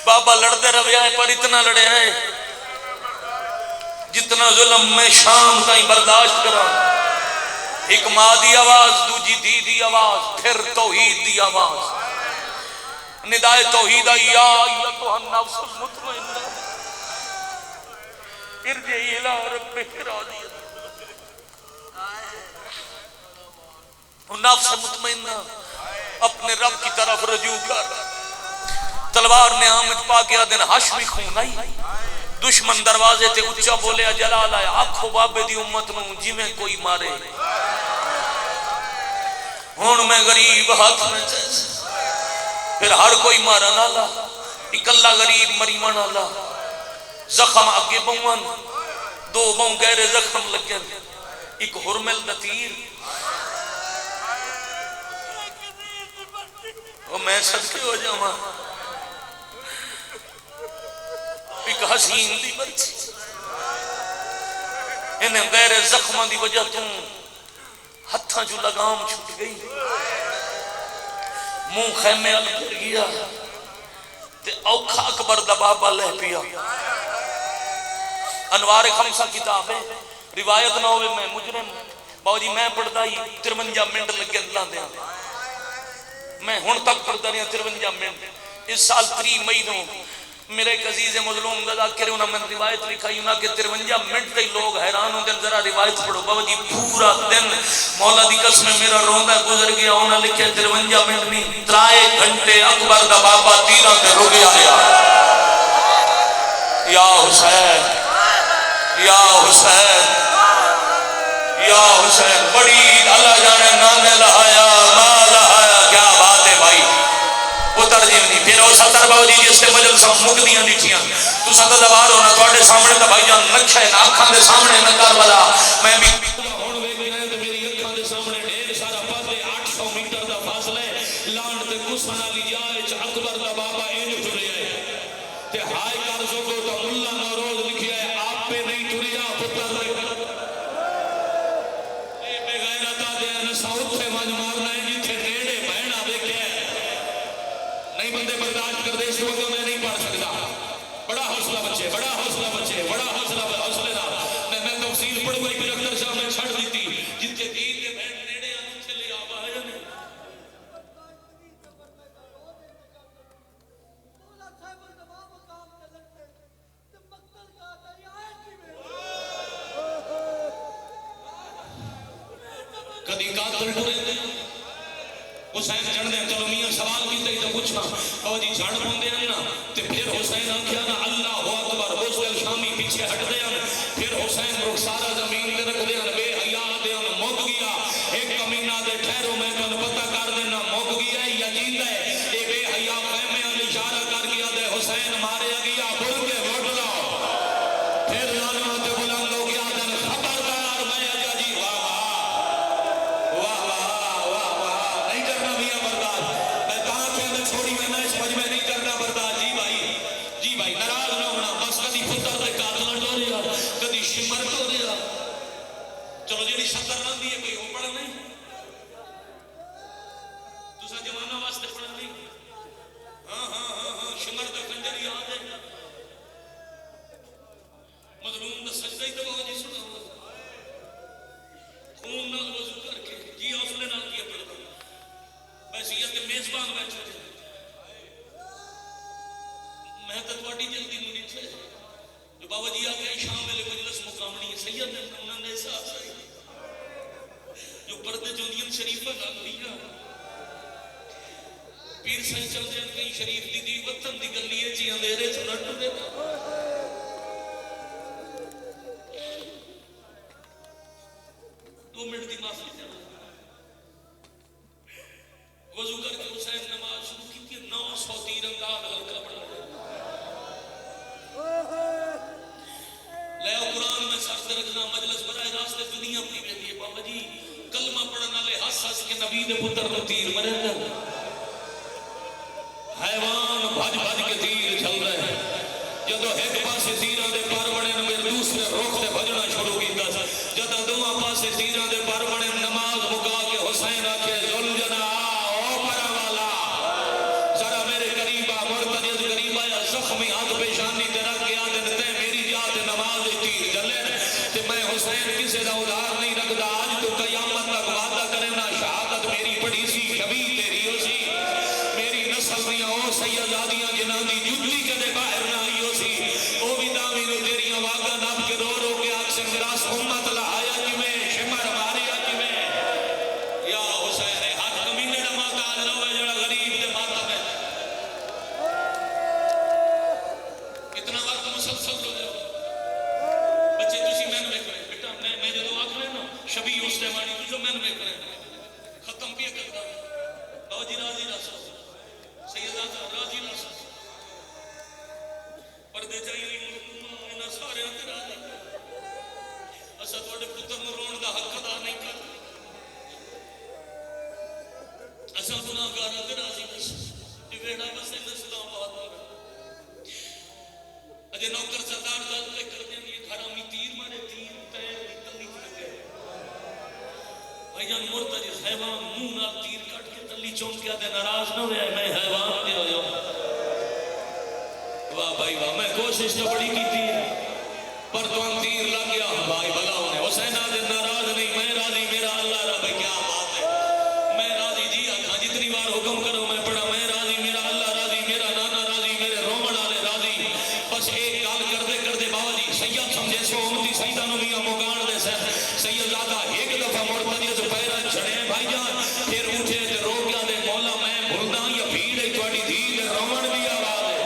S1: بابا لڑتے رویا ہے پر اتنا لڑے ہیں جتنا ظلم میں شام تائیں برداشت کرا ایک ماں دی آواز دوجی دی آواز پھر توحید دی آواز ندائے توحید یا ایتھا النفس المطمئنہ ارجعی الی ربک راضیہ نفس مطمئنہ اپنے رب کی طرف رجوع کر تلوار نے آمد پا گیا دن ہاشمی خون آئی دشمن دروازے تے اچھا بولے جلال آیا آنکھو بابے دی امت نو جی میں کوئی مارے ہون میں غریب ہاتھ میں چیز پھر ہر کوئی مارا نالا اکلا غریب مریمان نالا زخم آگے بہن دو بہن گہرے زخم لگن ایک حرمل دتیر وہ میں صدقے ہو جاؤں ایک حسین دی بچی انہیں غیر زخمہ دی وجہ تم ہتھاں جو لگام چھوٹ گئی منہ خیمے ال پھر گیا تے اوکھا اکبر دبابا لہ پیا انوار خمسہ کتاب ہے روایت نہ ہوئے میں مجرم باو جی میں پڑھتا ہی 53 منٹ لگے اللہ دیا میں ہن تک پڑھتا رہا 53 منٹ اس سال 3 مئی نو میرے ایک عزیز مظلوم گدا کرے انہوں نے روایت لکھائی انہوں کہ 53 منٹ تے لوگ حیران ہوندے ذرا روایت پڑھو بابا جی پورا دن مولا دی قسم میرا روندا گزر گیا انہوں نے لکھے 53 منٹ نہیں 3 گھنٹے اکبر دا بابا تیراں تے رک گیا یا حسین یا حسین یا حسین بڑی اللہ جانے نانے لہایا ماں لہایا کیا بات ہے بھائی پتر جیونی پھر وہ 70 باوجی جس سے مجلسہ مقدیاں لکھیاں تو 70 دوار ہونا توڑے سامنے تا بھائی جان نکشہ ناکھاں دے سامنے نکار والا میں بھی ہون وے گئے تو میری اکھاں دے سامنے ڈھیر سارا پاسے 800 میٹر دا فاصلے لانڈ تے گسنا لی جائے اکبر دا بابا اینج ٹریا ہے تے ہائے کر سکو تو ملا نوروز لکھیا ہے آپ پہ نہیں ٹریا پتر اے بے غیرتا دے نساؤت سے مج مارنا ہے جتھے نیڑے بہنا دیکھے نہیں بندے برداشت کر دے اس وقت میں نہیں پڑھ سکتا بڑا حوصلہ بچے بڑا حوصلہ بچے بڑا حوصلہ دا میں تفصیل پڑھ گئی پھر اکتر شاہ میں چھڑ دیتی جتھے دین کے بہن نیڑے آنے چلے آبا ہے نہیں کدی قاتل ٹرے دے حسین جن دے چلو میاں سوال کی تے پوچھنا او جی جھڑ پوندے ہیں نا تے پھر حسین آکھیا نا اللہ اکبر بوسل شامی پیچھے ہٹ دے ہیں پھر حسین رخسارا زمین تے رکھ دے ہیں بے حیا دے ہیں مک گیا ایک کمینہ دے ٹھہرو میں کن پتہ کر دینا مک گیا یا جیندا ہے اے بے حیا خیمے ال اشارہ کر گیا دے حسین مارے گیا بڑھ کے وٹ لاؤ پھر لانا تے بلند ہو گیا دن خبردار میں اجا جی واہ واہ واہ واہ واہ نہیں کرنا میاں برداشت میں کہاں کہ میں چھوڑی میں اس مجھ میں نہیں کرنا برداشت جی بھائی ناراض نہ ہونا بس کدی پتر دے قاتل ٹو رہا کدی شمر ٹو رہا چلو جیڑی شکر رہندی ہے کوئی ہو پڑھ نہیں تسا جوانوں واسطے پڑھ نہیں ہاں شمر تے کنجر یاد ہے مظلوم دا سجدہ ہی تو بہت جی سنا خون نال وضو کر کے جی حوصلے نال کیا پڑھتا بحثیت میزبان بیٹھے میں تو تھوڑی جلدی نہیں تھے جو بابا جی آگے شام میں مجلس مقامنی سید نے انہوں نے احساس آئی جو پردے جو نیت شریفہ نہ دیا پیر سائیں چل دے کہیں شریف دی دی وطن دی گلی ہے جی اندھیرے سے نٹ دے 2 منٹ دی معافی دے اپنی بیٹی ہے بابا جی کلمہ پڑھن والے ہس ہس کے نبی دے پتر نو تیر مرے گا حیوان بھج بھج کے تیر چل رہے ہیں جدو ایک پاسے تیراں دے پر بڑے میرے دوسرے رخ تے بھجنا شروع کیتا جدو دوواں پاسے تیراں دے پر بڑے نماز مکا کے حسین آکھے ذوالجنا او پرا والا ذرا میرے قریب آ مرتضی قریب آیا زخمی ہاتھ پیشانی تے رکھ کے آدن تے میری یاد نماز تیر چلے تے میں حسین کسے دا ادھار نہیں رکھدا آج تو قیامت تک وعدہ کرے نا شہادت میری پڑی سی شبی تیری ہو سی میری نسل دیاں او سیدادیاں جنہاں دی جُتی کدے باہر نہ آئی ہو سی او بھی داوی نو تیریاں واگا نب کے رو رو کے آگ سے میراث امت لہایا جویں شمر ماریا جویں یا حسین ہاتھ کمینے دا محتاج نہ ہوئے جڑا غریب دے ماتم ہے اتنا وقت مسلسل ہو جائے بچے تسی میں نے کرے بیٹا میں جدو آکھ رہے نا شبی اس دیوانی تجھو میں نے کرے ختم بھی کرتا بابا جی راضی راسا سیدہ راضی راسا پردے چاہیے انہاں سارے اندر راضی اسا تواڈے پتر نو رون دا حق ادا نہیں کرتے اسا گناہگار اندر راضی بس ویڑا بس اسلام آباد اجے نوکر سردار گل تے کر دیں یہ حرامی تیر مارے تیر پیر دی تلی لگے بھائی جان مرتضی حیوان منہ نال تیر کٹ کے تلی چون کے دے ناراض نہ ہوئے میں حیوان دے ہویا واہ بھائی واہ میں کوشش تو بڑی کی تھی پر تو تیر لگ گیا بھائی بھلا ہونے حسین آدھے ناراض نہیں میں راضی میرا اللہ رب کیا بات ہے میں راضی جی آکھاں جتنی بار حکم کرو میں پڑھا میں راضی میرا اللہ راضی میرا نانا راضی میرے رومن والے راضی بس ایک گل کرتے کرتے بابا جی سید سمجھے سو امتی سیدہ نو میاں مکان دے سید زادہ ایک دفعہ مرتضی سے پیرا چھڑے بھائی جان پھر اٹھے تے رو گیا دے مولا میں بھولدا یا بھیڑ ہے تواڈی دھی دے رومن دی آواز ہے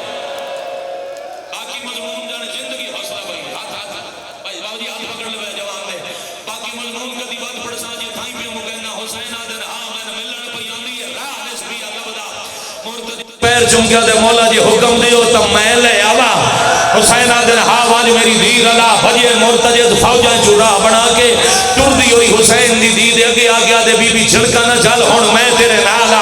S1: باقی مضمون جان زندگی حوصلہ بھائی ہاتھ بھائی بابا جی ہاتھ پکڑ لے جواب دے باقی مضمون کدی بات پڑھ سا جی تھائی پہ مکنا حسین آدن ہاں میں ملن پہ آندی ہے راہ نسبی لبدا مرتضی پیر چم گیا دے مولا جی حکم دیو تو میں لے آوا حسین آدن ہاں واج میری دیر اللہ بھجے مرتضی فوجاں چورا بنا کے ٹر دی ہوئی حسین دی دی دے اگے آ گیا دے بی بی جھڑکا نہ چل ہن میں تیرے نالا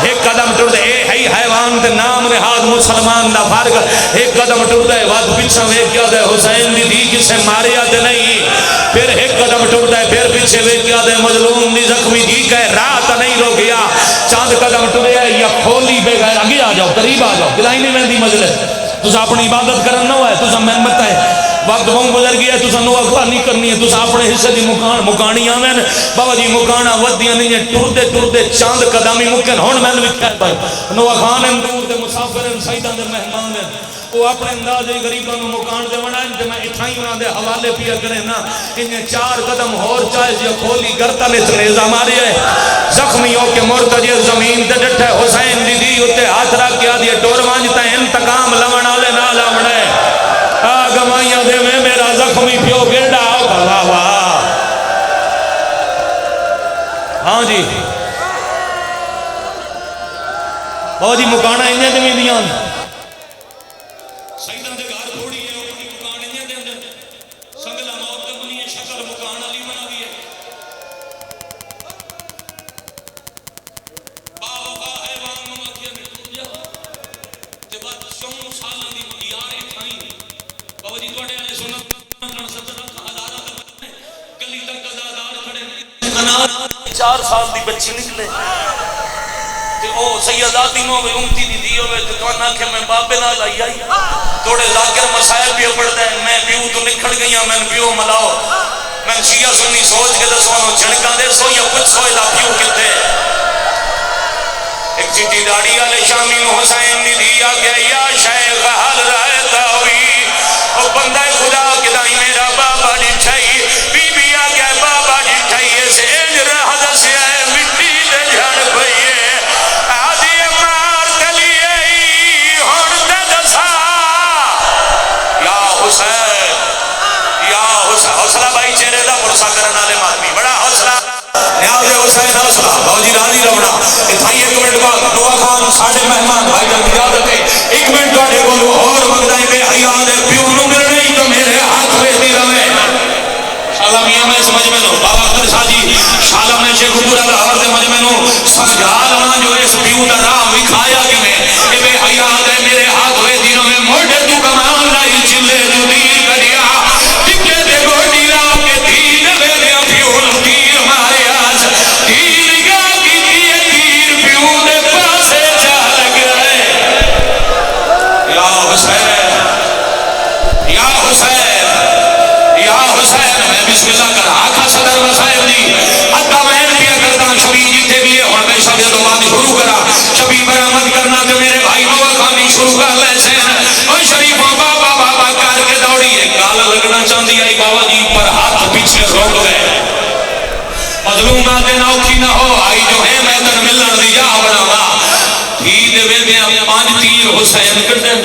S1: ایک قدم ٹر دے اے ہے حیوان تے نام نہاد مسلمان دا فرق ایک قدم ٹر دے واد پیچھے ویکھ گیا دے حسین دی دی کسے ماریا تے نہیں پھر ایک قدم ٹر دے پھر پیچھے ویکھ گیا دے مظلوم دی زخمی دی کہے رات نہیں رو گیا چاند قدم ٹریا یا کھولی بے غیر آگے آ جاؤ قریب آ جاؤ گلائی نہیں ویندی مجلس تسا اپنی عبادت کرن نہ ہوئے تسا میں مت ہے وقت بہت گزر گیا تسا نو اخبار نہیں کرنی ہے تسا اپنے حصے دی مکانی آویں بابا جی مکانا ودیاں نہیں ٹردے چاند قدمی ممکن ہن میں وچ بھائی نو خان دور دے مسافر سیداں دے مہمان ہیں وہ اپنے انداز غریباں نو مکان دے ونائیں تے میں اتھائی انہاں دے حوالے پیا کرے نا انہیں 4 قدم اور چاہے جی کھولی گرتا لے تریزہ ماری ہے زخمی ہو کے مرتضی زمین تے ڈٹھے حسین دی دی اتے ہاتھ رکھ کے آدھی ٹور وانجتا انتقام لمن والے نہ لمنے گوائیاں دے میں میرا زخمی پیو گنڈا واہ واہ ہاں جی بہت جی مکانا انہیں دے میں دیاں سیدہ دے گھر تھوڑی ہے اپنی مکان انہیں دے اندر سنگلہ موت دے منی شکل مکان علی بنا دیئے بابا حیوان ممکیہ نے ٹوٹ جا جب 100 سالہ دی مدیارے تھائیں بابا جی توڑے آلے سنت گلی تک قضادار کھڑے 4 سال دی بچی نکلے تے او سیداتی نو بھی امتی دی دیو میں تو کہنا کہ میں بابے نہ لائی آئی توڑے لاکر مسائل بھی پڑھتا ہے میں پیو تو نکھڑ گئی ہوں میں پیو ملاؤ میں شیعہ سنی سوچ کے دسوانوں چھڑکا دے سو یا کچھ سوئے لا پیو کتے ایک چٹی داڑی آلے شامی نو حسین دی دیا گیا یا شیخ حال رہتا ہوئی اور بندہ خدا کدائی میرا بابا ڈٹھائی بی بی آگیا بابا ڈٹھائی ایسے ایج رہ دس ہے مٹی دے جھڑ بھئیے آدھی مار دلیے ہون دے دسا یا حسین حوصلہ بھائی چہرے دا پرسا کرنا لے مادمی بڑا حوصلہ نیاز حسین حوصلہ باوجی راضی رونا اتھائی 1 منٹ بعد دعا خان ساڑھے مہمان بھائی جان اجازت ہے 1 منٹ واڑے بولو اور وقتائی بے حیاء دے پیو نو ملنے تو میرے ہاتھ پہ دی روے انشاءاللہ میاں میں مجمع نو بابا اختر شاہ جی شالم نے شیخ پورا لاہور دے مجمع نو سمجھا لنا جو اس پیو دا راہ وکھایا کہ میں اے بے حیا دے میرے ہاتھ ہوئے دنوں میں موڑے تو کمان لائی چلے تو دیر کڑیا ٹکے دے گوٹی را کے دین میرے پیو تیر مارے آج تیر گا کی تیر پیو دے پاسے جا لگ رہے یا حسین یا حسین یا حسین میں بسم اللہ کر آقا صدر وسائل دی حتی میں پیا کرتا شبی جیتے بھی اور میں شبی تو بات شروع کرا شبی برامت کرنا تو میرے بھائی بابا خانی شروع کر لے سین اور شریف بابا بابا کر کے دوڑی ہے گالا لگنا چاندی آئی بابا جی پر ہاتھ پیچھے روک گئے مظلوم آتے نوکی نہ ہو آئی جو ہے میں تن ملن دی جا بناوا تھی دے وے دے پانچ تیر حسین کر دیں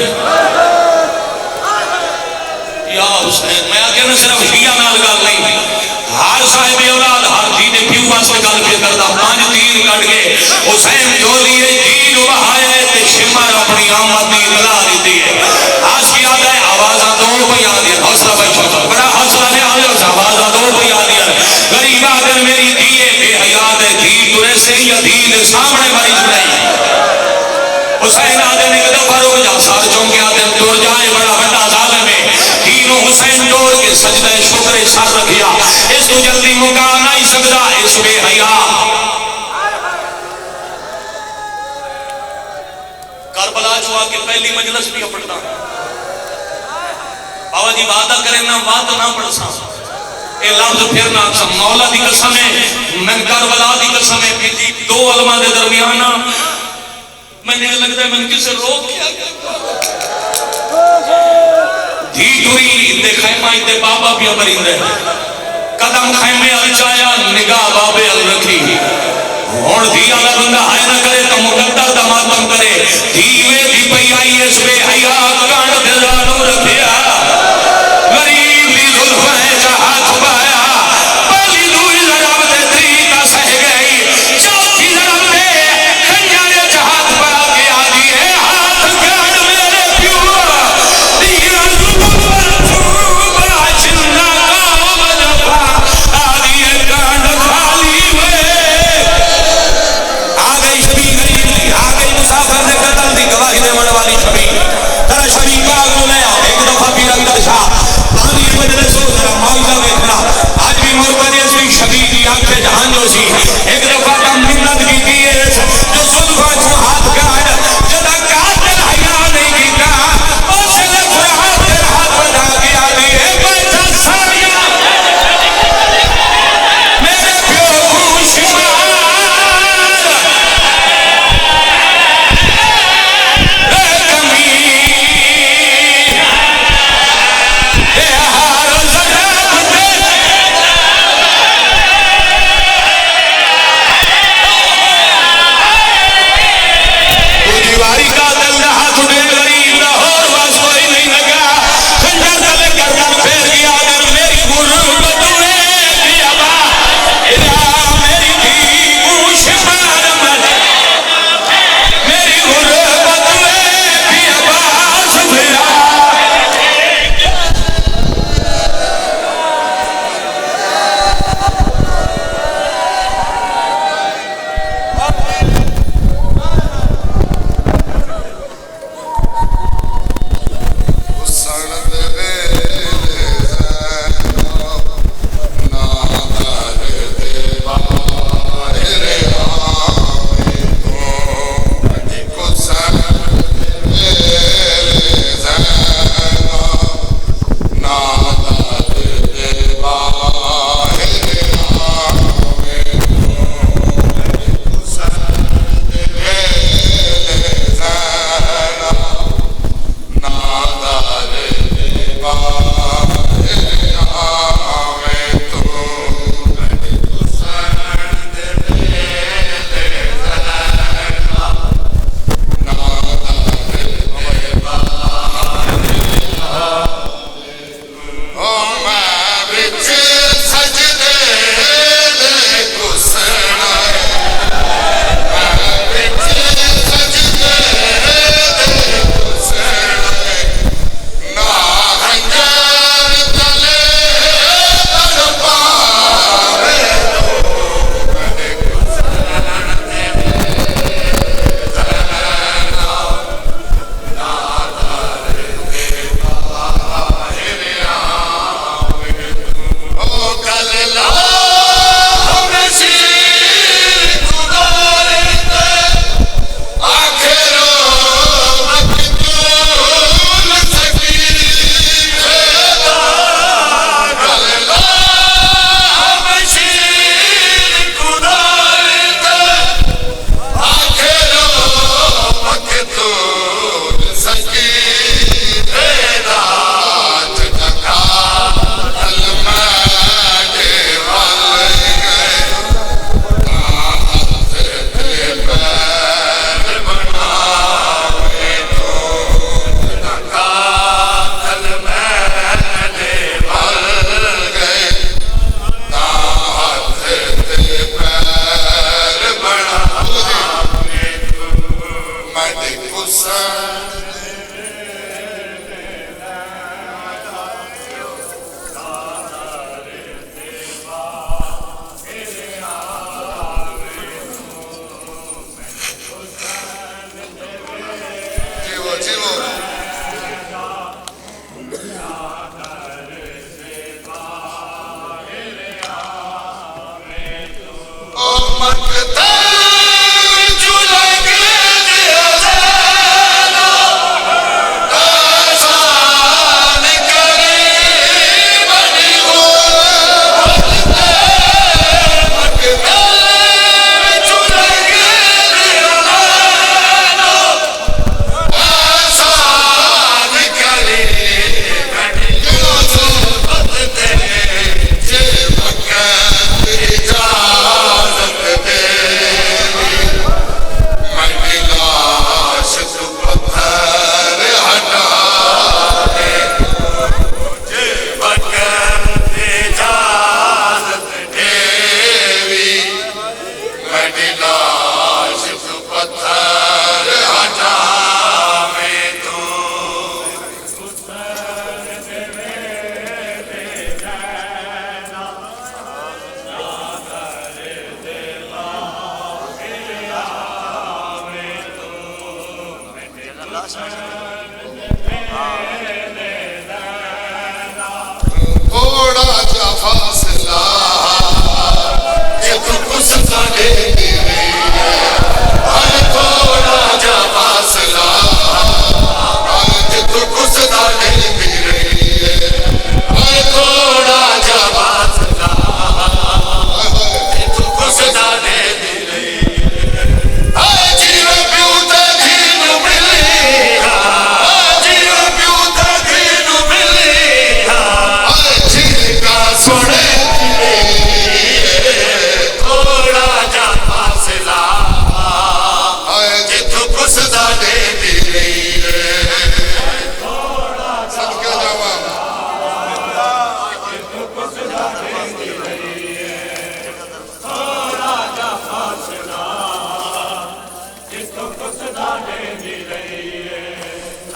S1: یا حسین میں آگے نہ صرف شیعہ نال گل نہیں ہر صاحب اولاد ہر دین پیو واسطے گل پہ کردا پانچ تیر کٹ کے حسین جو لیے دین وہایا تے شمر اپنی آمد دی اطلاع دیتی ہے آج کی یاد ہے آوازاں دوڑ پہ آدی ہے حوصلہ بھائی چھوٹا بڑا حوصلہ نے آدی ہے آوازاں دوڑ پہ آدی ہے غریب آدر میری دیئے بے حیات ہے دی تورے سے یا دی دے سامنے بھائی جنائی حسین آدھے نے کدھا فرو جا سار چونکے آدھے توڑ جائے بڑا بڑا ظالم ہے تینوں حسین توڑ کے سجدہ شکر سر رکھیا اس تو جلدی مکا نہیں سکتا اس بے حیا کربلا جو آکے پہلی مجلس بھی پڑھتا بابا جی وعدہ کریں نہ وعدہ نہ پڑھ سا اے لفظ پھر نہ اکسم مولا دی قسم ہے میں کربلا دی قسم ہے پیتی دو علماء دے درمیانہ میں نے لگتا ہے میں نے کسے روک کیا دھی دوری دے خیمہ دے بابا بھی امرین دے قدم خیمے الچایا نگاہ بابے الرکھی اور دھی آلہ بندہ آئے نہ کرے تو مقدر دماتم کرے دھیوے دی پئی آئی اس بے حیات کانڈ دلانو رکھیا غریب دی ظلفہ جہاں چھپایا پہلی دوری لڑاب دے تریتا سہ گئی چوتھی لڑاب دے خنجارے جہاں چھپا کے آدھی ہے ہاتھ کانڈ میرے پیو دیرہ زبور چھوبا چندہ کام جفا آدھی ہے کانڈ خالی ہوئے آگئی شبی گئی آگئی مسافر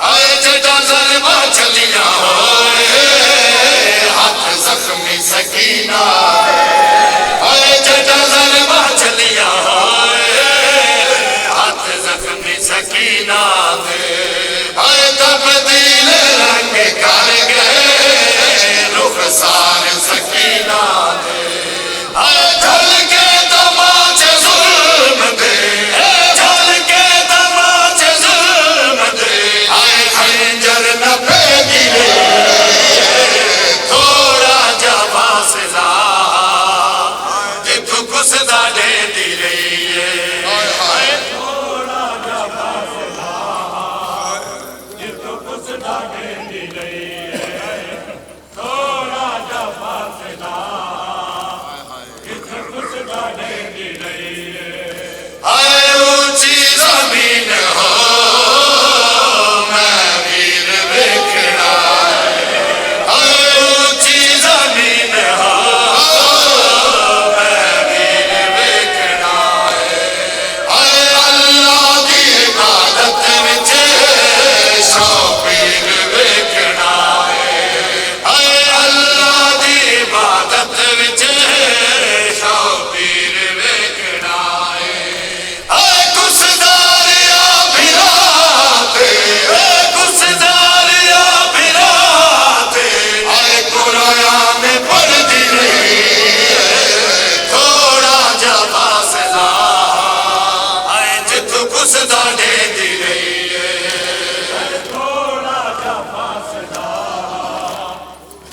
S2: آئے جٹا ظلمہ چلیاں ہوئے ہاتھ زخمی سکینہ آئے جٹا ظلمہ چلیاں ہوئے ہاتھ زخمی سکینہ آئے تبدیل رنگ کر گئے رخسار سکینہ آئے جھل کے تماچے ظلم دے جھل کے تماچے ظلم دے آئے خنجر نہ پھینکی تھوڑا جا فاصلہ جتھو کسدا دے دی رہی ہے آئے تھوڑا جا فاصلہ جتھو کسدا دے دی رہی ہے تھوڑا جا فاصلہ جتھو کسدا دے دی رہی ہے آئے اونچی زمین ہو میں ویر بکھرا آئے اونچی زمین ہو میں ویر بکھرا آئے اللہ دی عبادت وچ شوقین بکھرا آئے اللہ دی عبادت وچ شوقین بکھرا آئے کسداریا بھراتے کسداریا بھراتے آئے قرآن پڑھ دی رہی تھوڑا جا فاصلہ آئے جتھو کسدا دے دی رہی ہے تھوڑا جا فاصلہ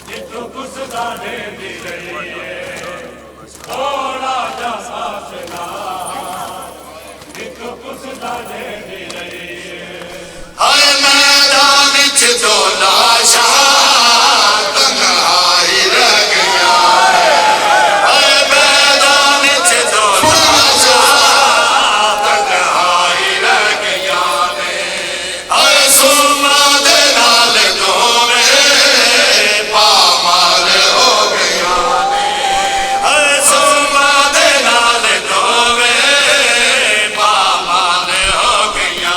S2: جتھو کسدا دے دی رہی ہے تھوڑا جا فاصلہ جتھو کسدا دے دی رہی ہے آئے میدان وچ دو لاشاں تنہائی رہ گیا آئے میدان وچ دو لاشاں تنہائی رہ گیا آئے سرما دے نال دوویں پامال ہو گیا آئے سرما دے نال دوویں پامال ہو گیا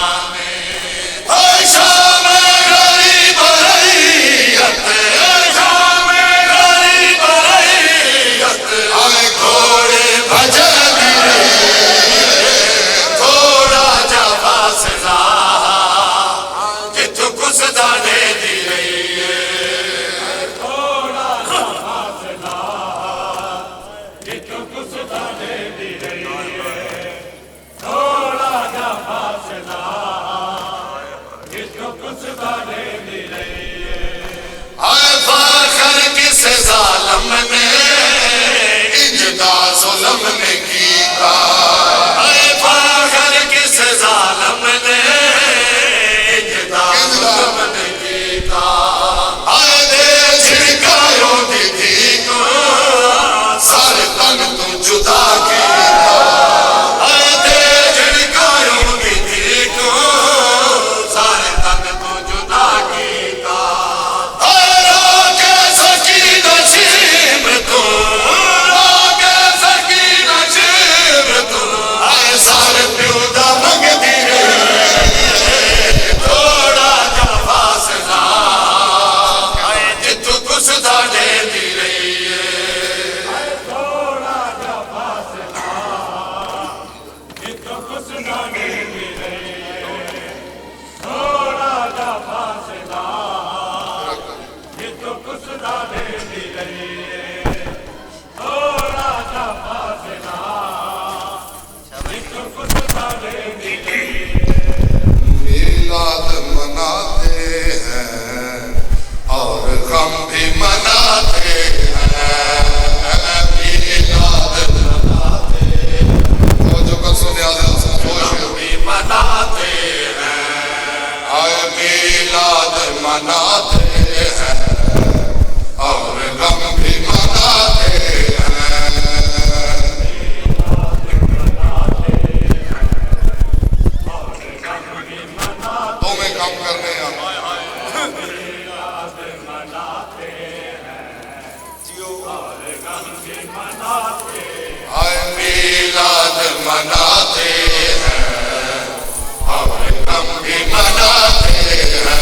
S3: آئے میلاد مناتے ہیں اور غم بھی مناتے ہیں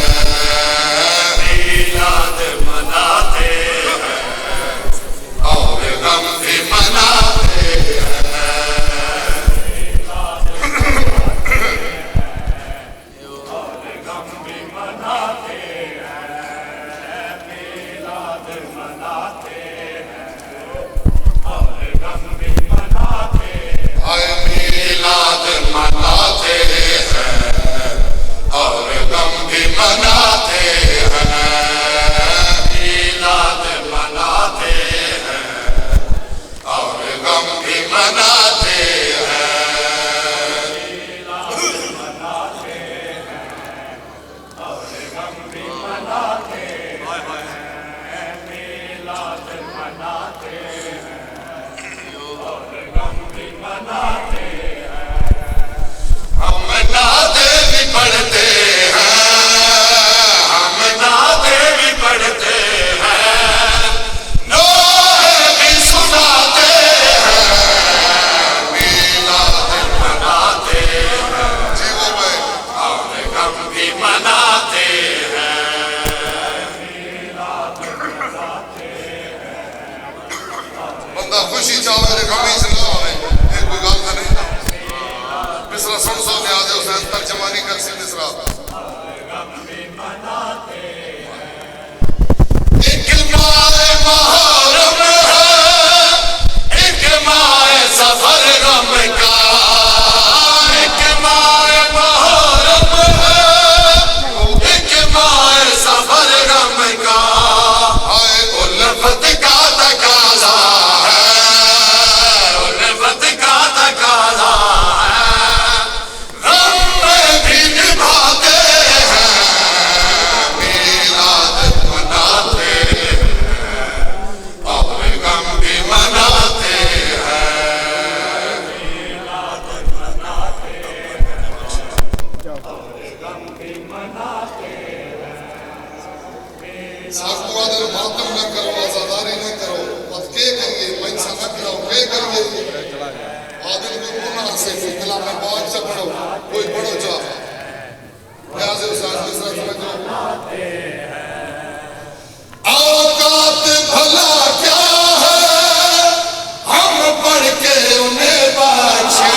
S3: میلاد مناتے ہیں اور غم بھی مناتے خوشی چاہے رکھامی سے نہ آئے ایک کوئی گال کا نہیں تھا مصرہ سن سو میں آدھے حسین ترجمانی کر سی مصرہ ایک ماہ محرم ہے ایک ماہ سفر غم کا ایک ماہ محرم ہے ایک ماہ سفر غم کا آئے الفت کا تقاضا کوئی پڑھو چاہ نیازِ حسین مصرہ سمجھو اوقات بھلا کیا ہے ہم پڑھ کے انہیں بخشے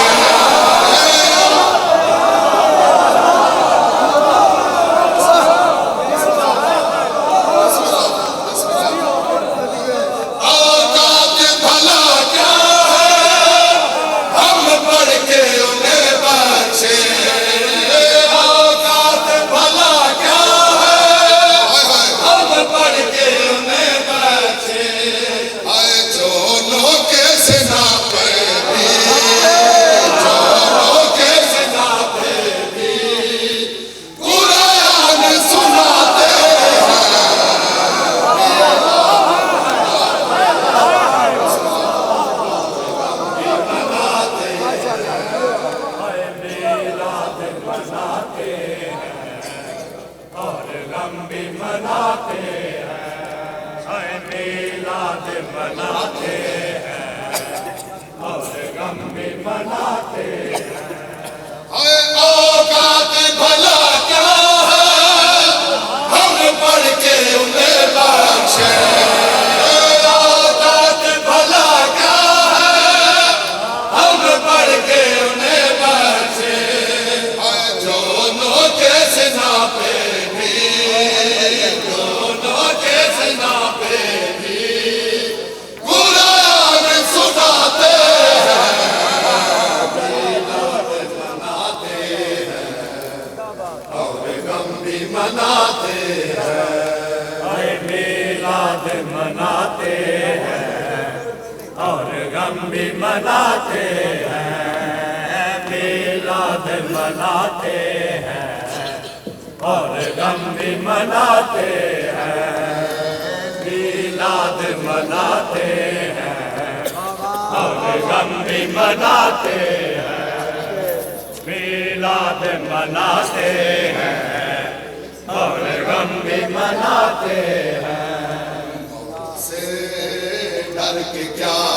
S3: کر کے کیا